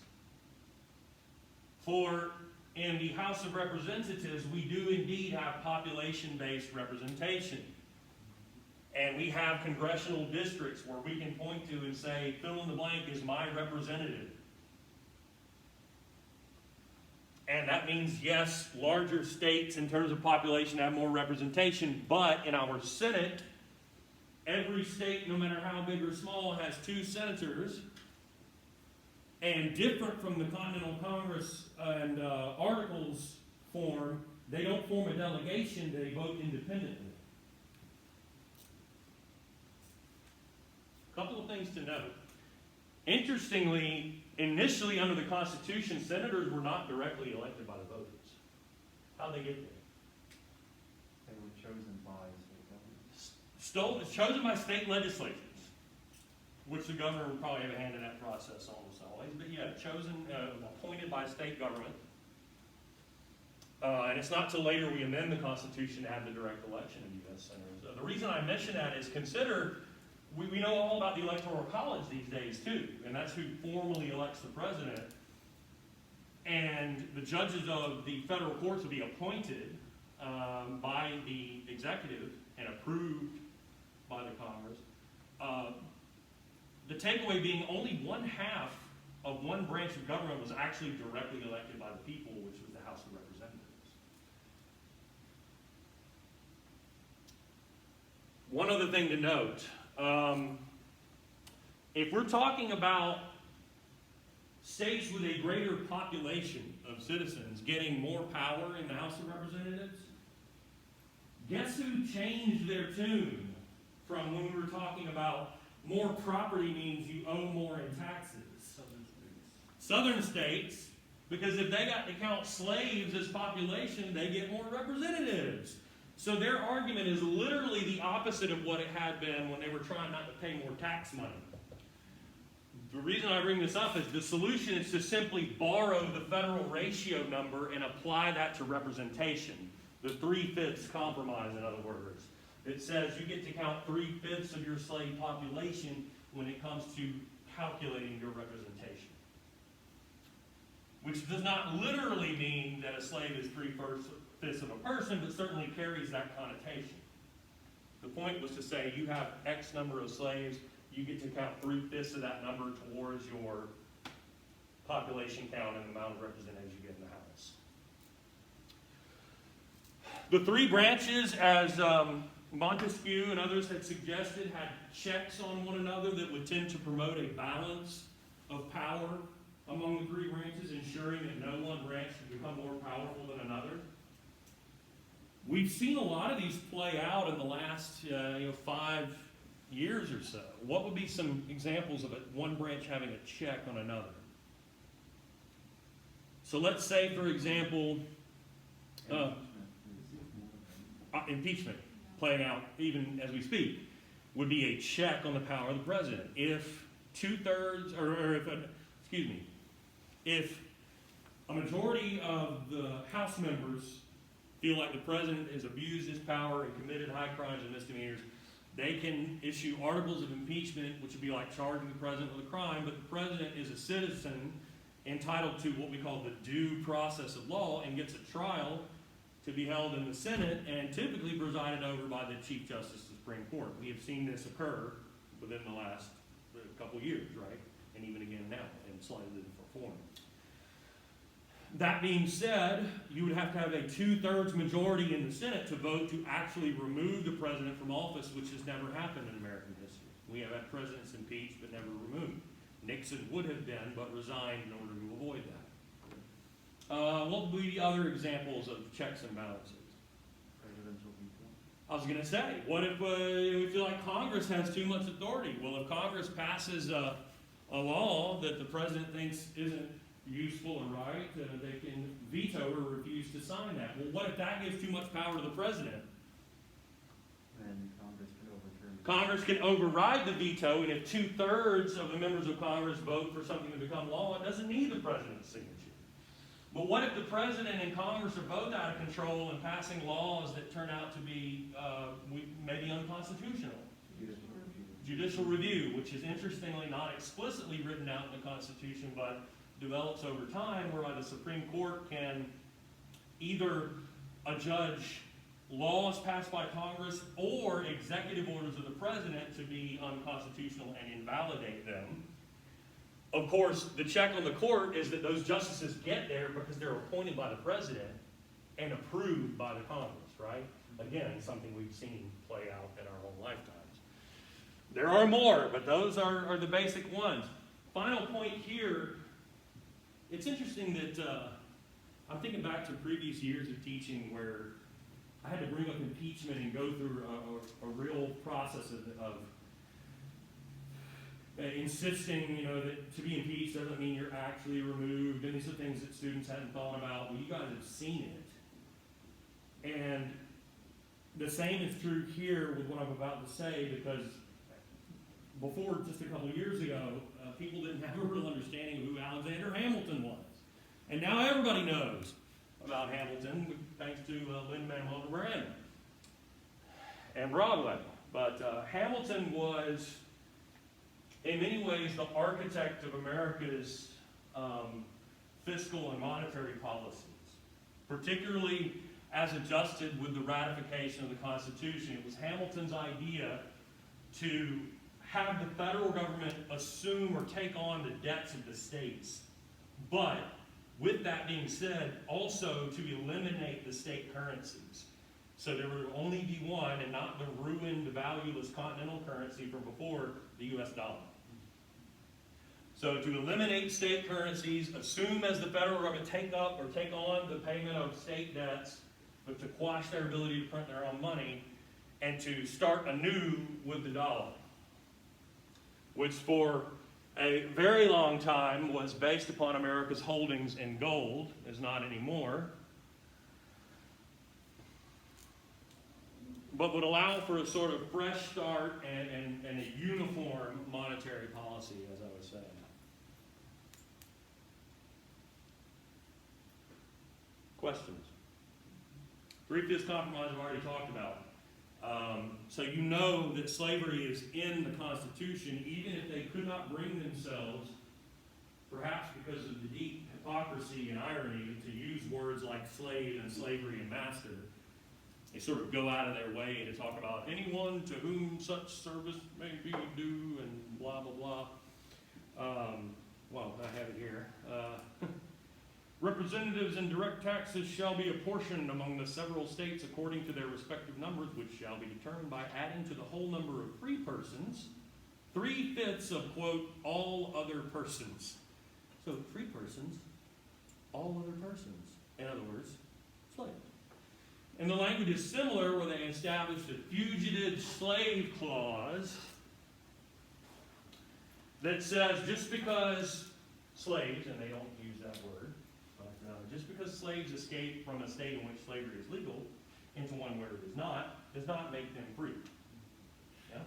For in the House of Representatives, we do indeed have population-based representation. And we have congressional districts where we can point to and say, fill in the blank is my representative. And that means, yes, larger states in terms of population have more representation, but in our Senate, every state, no matter how big or small, has 2 senators. And different from the Continental Congress and Articles form, they don't form a delegation, they vote independently. A couple of things to note. Interestingly, initially under the Constitution, senators were not directly elected by the voters. How'd they get there? They were chosen by state governments. Chosen by state legislatures, which the governor would probably have a hand in that process almost always. But yeah, appointed by state government. And it's not till later we amend the Constitution to have the direct election of U.S. senators. The reason I mention that is consider, we know all about the Electoral College these days too, and that's who formally elects the president. And the judges of the federal courts will be appointed by the executive and approved by the Congress. The takeaway being only 1/2 of one branch of government was actually directly elected by the people, which was the House of Representatives. One other thing to note, if we're talking about states with a greater population of citizens getting more power in the House of Representatives, guess who changed their tune from when we were talking about more property means you owe more in taxes? Southern states, because if they got to count slaves as population, they get more representatives. So their argument is literally the opposite of what it had been when they were trying not to pay more tax money. The reason I bring this up is the solution is to simply borrow the federal ratio number and apply that to representation. The 3/5 compromise, in other words. It says you get to count 3/5 of your slave population when it comes to calculating your representation. Which does not literally mean that a slave is 3/5 of a person, but certainly carries that connotation. The point was to say you have X number of slaves, you get to count 3/5 of that number towards your population count and the amount of representatives you get in the House. The 3 branches, as Montesquieu and others had suggested, had checks on one another that would tend to promote a balance of power among the 3 branches, ensuring that no one branch should become more powerful than another. We've seen a lot of these play out in the last 5 years or so. What would be some examples of one branch having a check on another? So let's say, for example, impeachment playing out even as we speak would be a check on the power of the president. If if a majority of the House members feel like the president has abused his power and committed high crimes and misdemeanors, they can issue articles of impeachment, which would be like charging the president with a crime, but the president is a citizen entitled to what we call the due process of law and gets a trial to be held in the Senate and typically presided over by the Chief Justice of the Supreme Court. We have seen this occur within the last couple years, right? And even again now in slightly different form. That being said, you would have to have a 2/3 majority in the Senate to vote to actually remove the president from office, which has never happened in American history. We have had presidents impeached but never removed. Nixon would have been, but resigned in order to avoid that. What would be other examples of checks and balances? Presidential veto. I was going to say, what if we feel like Congress has too much authority? Well, if Congress passes a law that the president thinks isn't useful or right, they can veto or refuse to sign that. Well, what if that gives too much power to the president? Then Congress can overturn it. Congress can override the veto, and if 2/3 of the members of Congress vote for something to become law, it doesn't need the president's signature. But what if the president and Congress are both out of control and passing laws that turn out to be maybe unconstitutional? Judicial review, which is interestingly not explicitly written out in the Constitution, but develops over time, whereby the Supreme Court can either adjudge laws passed by Congress or executive orders of the president to be unconstitutional and invalidate them. Of course, the check on the court is that those justices get there because they're appointed by the president and approved by the Congress, right? Again, something we've seen play out in our own lifetimes. There are more, but those are the basic ones. Final point here, it's interesting that I'm thinking back to previous years of teaching where I had to bring up impeachment and go through a real process of insisting, that to be impeached doesn't mean you're actually removed, and these are things that students hadn't thought about. Well, you guys have seen it. And the same is true here with what I'm about to say, because before, just a couple of years ago, people didn't have a real understanding of who Alexander Hamilton was. And now everybody knows about Hamilton, thanks to Lin-Manuel Miranda and Broadway. But Hamilton was, in many ways, the architect of America's fiscal and monetary policies, particularly as adjusted with the ratification of the Constitution. It was Hamilton's idea to have the federal government assume or take on the debts of the states. But with that being said, also to eliminate the state currencies. So there would only be one, and not the ruined, valueless continental currency from before, the US dollar. So to eliminate state currencies, assume as the federal government take up or take on the payment of state debts, but to quash their ability to print their own money, and to start anew with the dollar, which for a very long time was based upon America's holdings in gold, is not anymore, but would allow for a sort of fresh start and a uniform monetary policy, as I was saying. Questions? Three-fifths compromise I've already talked about. So you know that slavery is in the Constitution, even if they could not bring themselves, perhaps because of the deep hypocrisy and irony, to use words like slave and slavery and master. They sort of go out of their way to talk about anyone to whom such service may be due and blah, blah, blah. Well, I have it here. Representatives and direct taxes shall be apportioned among the several states according to their respective numbers, which shall be determined by adding to the whole number of free persons 3/5 of, quote, all other persons. So free persons, all other persons. In other words, slaves. And the language is similar where they established a fugitive slave clause that says just because slaves, and they don't use that word, just because slaves escape from a state in which slavery is legal into one where it is not, does not make them free. Yeah?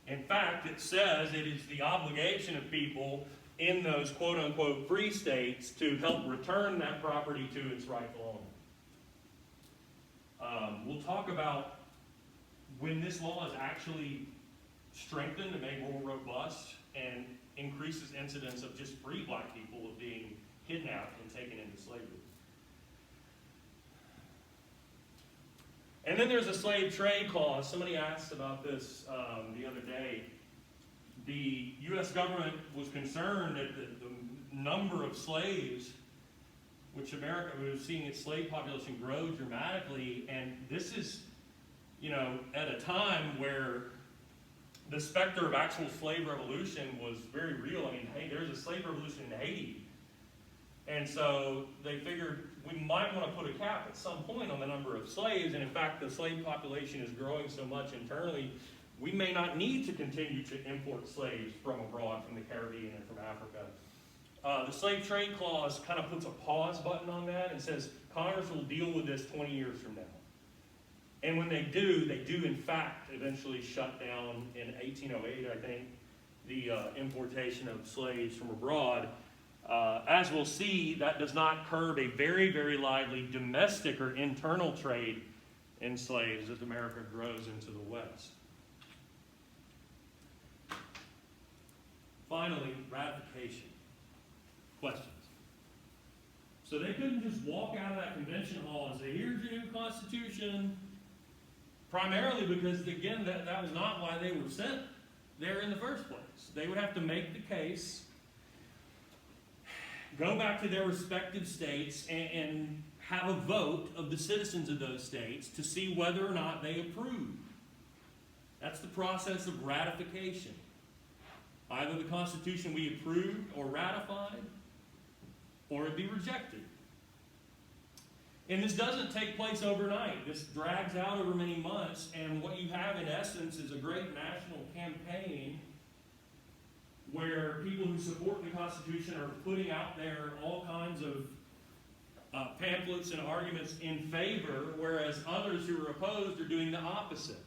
In fact, it says it is the obligation of people in those quote-unquote free states to help return that property to its rightful owner. We'll talk about when this law is actually strengthened and made more robust and increases incidence of just free black people of being kidnapped and taken into slavery. And then there's a slave trade clause. Somebody asked about this the other day. The U.S. government was concerned that the number of slaves, which America was seeing its slave population grow dramatically, and this is, you know, at a time where the specter of actual slave revolution was very real. I mean, hey, there's a slave revolution in Haiti. And so they figured we might want to put a cap at some point on the number of slaves, and in fact the slave population is growing so much internally, we may not need to continue to import slaves from abroad, from the Caribbean and from Africa. The slave trade clause kind of puts a pause button on that and says Congress will deal with this 20 years from now. And when they do in fact eventually shut down in 1808, I think, the importation of slaves from abroad. As we'll see, that does not curb a very, very lively domestic or internal trade in slaves as America grows into the West. Finally, ratification. Questions? So they couldn't just walk out of that convention hall and say, here's your new Constitution, primarily because, again, that was not why they were sent there in the first place. They would have to make the case, go back to their respective states, and have a vote of the citizens of those states to see whether or not they approve. That's the process of ratification. Either the Constitution we approved or ratified, or it be rejected. And this doesn't take place overnight. This drags out over many months, and what you have in essence is a great national campaign where people who support the Constitution are putting out there all kinds of pamphlets and arguments in favor, whereas others who are opposed are doing the opposite.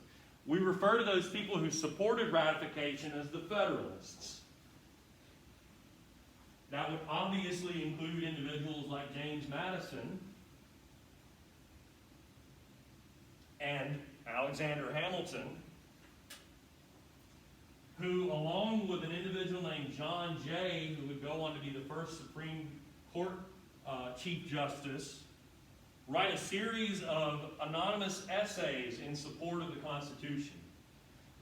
We refer to those people who supported ratification as the Federalists. That would obviously include individuals like James Madison and Alexander Hamilton, who, along with an individual named John Jay, who would go on to be the first Supreme Court Chief Justice, write a series of anonymous essays in support of the Constitution.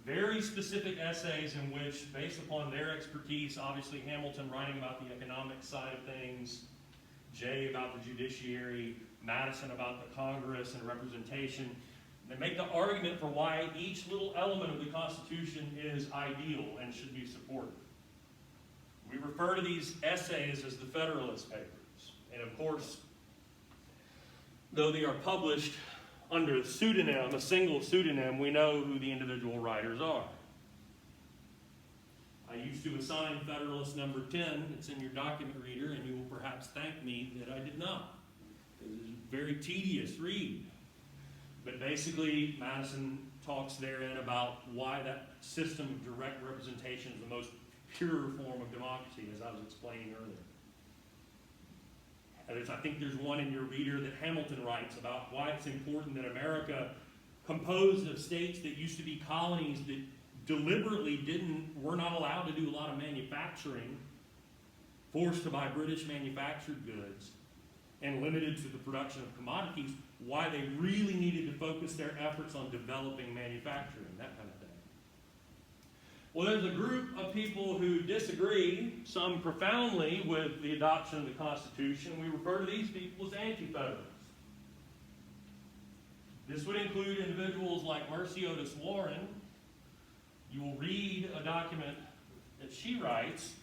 Very specific essays in which, based upon their expertise, obviously Hamilton writing about the economic side of things, Jay about the judiciary, Madison about the Congress and representation, they make the argument for why each little element of the Constitution is ideal and should be supported. We refer to these essays as the Federalist Papers. And of course, though they are published under a pseudonym, a single pseudonym, we know who the individual writers are. I used to assign Federalist number 10. It's in your document reader, and you will perhaps thank me that I did not. It was a very tedious read. But basically, Madison talks therein about why that system of direct representation is the most pure form of democracy, as I was explaining earlier. I think there's one in your reader that Hamilton writes about why it's important that America, composed of states that used to be colonies that deliberately were not allowed to do a lot of manufacturing, forced to buy British manufactured goods, and limited to the production of commodities, why they really needed to focus their efforts on developing manufacturing, that kind of thing. Well, there's a group of people who disagree, some profoundly, with the adoption of the Constitution. We refer to these people as anti-federalists. This would include individuals like Mercy Otis Warren. You will read a document that she writes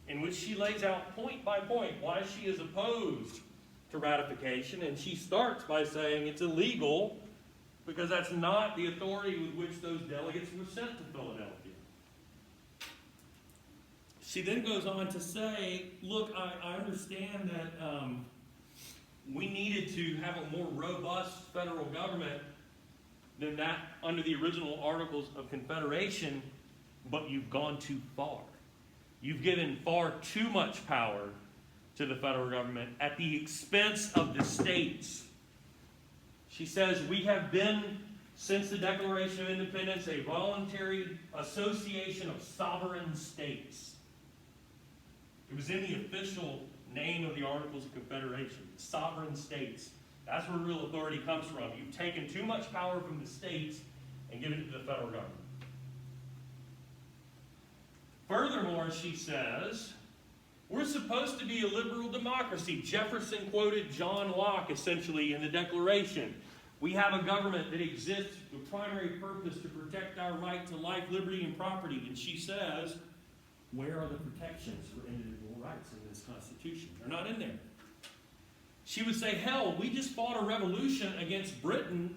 in which she lays out point by point why she is opposed to ratification, and she starts by saying it's illegal because that's not the authority with which those delegates were sent to Philadelphia. She then goes on to say, look, I understand that we needed to have a more robust federal government than that under the original Articles of Confederation, but you've gone too far. You've given far too much power to the federal government at the expense of the states. She says, we have been, since the Declaration of Independence, a voluntary association of sovereign states. It was in the official name of the Articles of Confederation, sovereign states. That's where real authority comes from. You've taken too much power from the states and given it to the federal government. Furthermore, she says, we're supposed to be a liberal democracy. Jefferson quoted John Locke, essentially, in the Declaration. We have a government that exists for the primary purpose to protect our right to life, liberty, and property. And she says, where are the protections for individual rights in this Constitution? They're not in there. She would say, hell, we just fought a revolution against Britain,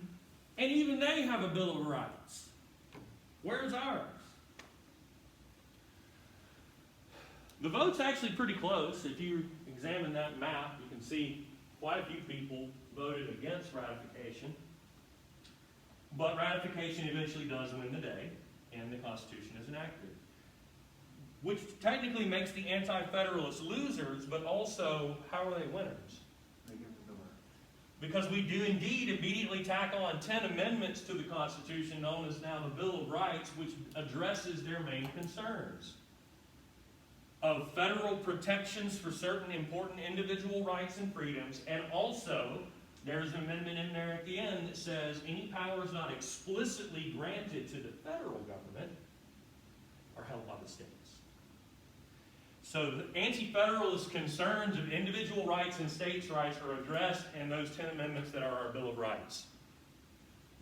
and even they have a Bill of Rights. Where's ours? The vote's actually pretty close. If you examine that map, you can see quite a few people voted against ratification. But ratification eventually does win the day, and the Constitution is enacted. Which technically makes the Anti-Federalists losers, but also, how are they winners? They give the door. Because we do indeed immediately tack on 10 amendments to the Constitution, known as now the Bill of Rights, which addresses their main concerns of federal protections for certain important individual rights and freedoms, and also there's an amendment in there at the end that says any powers not explicitly granted to the federal government are held by the states. So the anti-federalist concerns of individual rights and states' rights are addressed in those 10 amendments that are our Bill of Rights.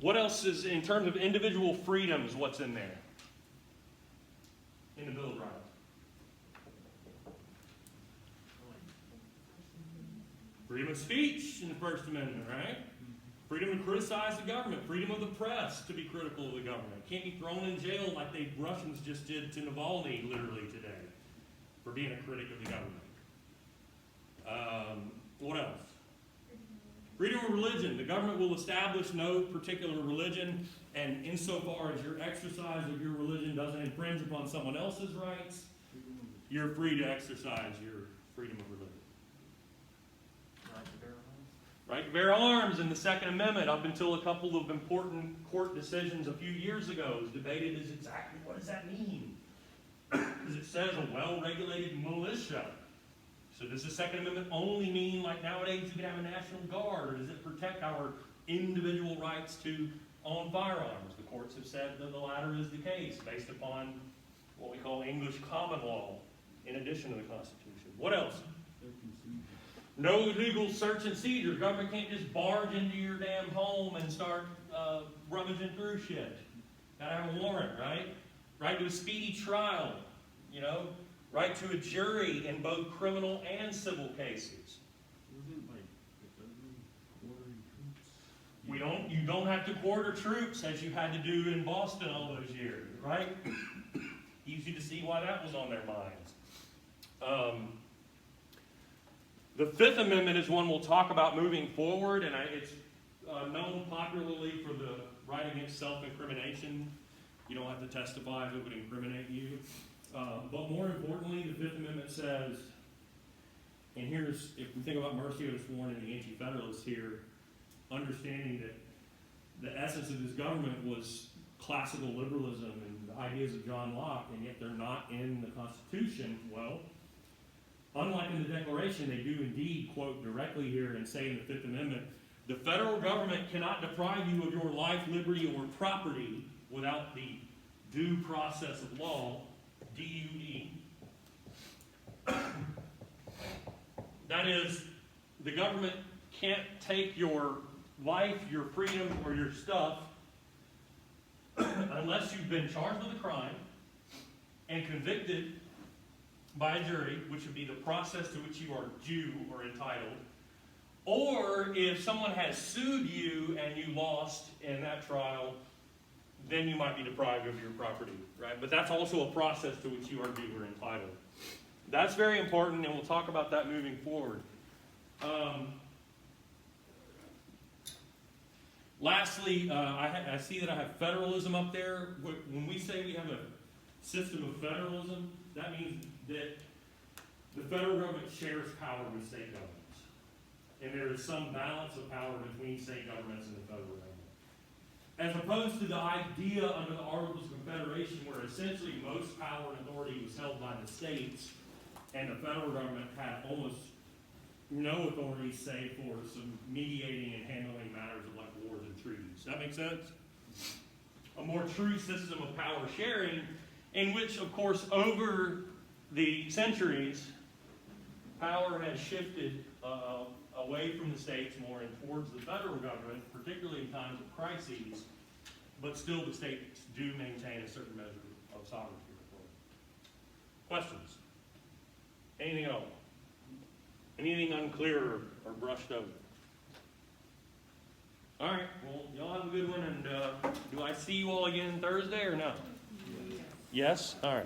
What else is, in terms of individual freedoms, what's in there? In the Bill of Rights. Freedom of speech in the First Amendment, right? Freedom to criticize the government. Freedom of the press to be critical of the government. Can't be thrown in jail like the Russians just did to Navalny literally today for being a critic of the government. What else? Freedom of religion. The government will establish no particular religion, and insofar as your exercise of your religion doesn't infringe upon someone else's rights, you're free to exercise your freedom of religion. Right, bear arms in the Second Amendment, up until a couple of important court decisions a few years ago, is debated as exactly what does that mean? Because it says a well-regulated militia. So does the Second Amendment only mean, like nowadays, you can have a National Guard, or does it protect our individual rights to own firearms? The courts have said that the latter is the case, based upon what we call English common law, in addition to the Constitution. What else? No illegal search and seizure. Government can't just barge into your damn home and start rummaging through shit. Gotta have a warrant, right? Right to a speedy trial, you know? Right to a jury in both criminal and civil cases. You don't have to quarter troops as you had to do in Boston all those years, right? Easy to see why that was on their minds. The Fifth Amendment is one we'll talk about moving forward, and it's known popularly for the right against self-incrimination. You don't have to testify if it would incriminate you. But more importantly, the Fifth Amendment says, and here's, if we think about Mercy was sworn and the Anti-Federalists here, understanding that the essence of this government was classical liberalism and the ideas of John Locke, and yet they're not in the Constitution. Well, unlike in the Declaration, they do indeed quote directly here and say in the Fifth Amendment, the federal government cannot deprive you of your life, liberty, or property without the due process of law, D-U-E. That is, the government can't take your life, your freedom, or your stuff unless you've been charged with a crime and convicted by a jury, which would be the process to which you are due or entitled, or if someone has sued you and you lost in that trial, then you might be deprived of your property, right? But that's also a process to which you are due or entitled. That's very important, and we'll talk about that moving forward. Lastly, I see that I have federalism up there. When we say we have a system of federalism, that means that the federal government shares power with state governments. And there is some balance of power between state governments and the federal government. As opposed to the idea under the Articles of Confederation where essentially most power and authority was held by the states and the federal government had almost no authority save for some mediating and handling matters of like wars and treaties. Does that make sense? A more true system of power sharing, in which, of course, over the centuries, power has shifted away from the states more and towards the federal government, particularly in times of crises, but still the states do maintain a certain measure of sovereignty. Questions? Anything else? Anything unclear or brushed over? All right, well, y'all have a good one, and do I see you all again Thursday or no? Yes. Yes? All right.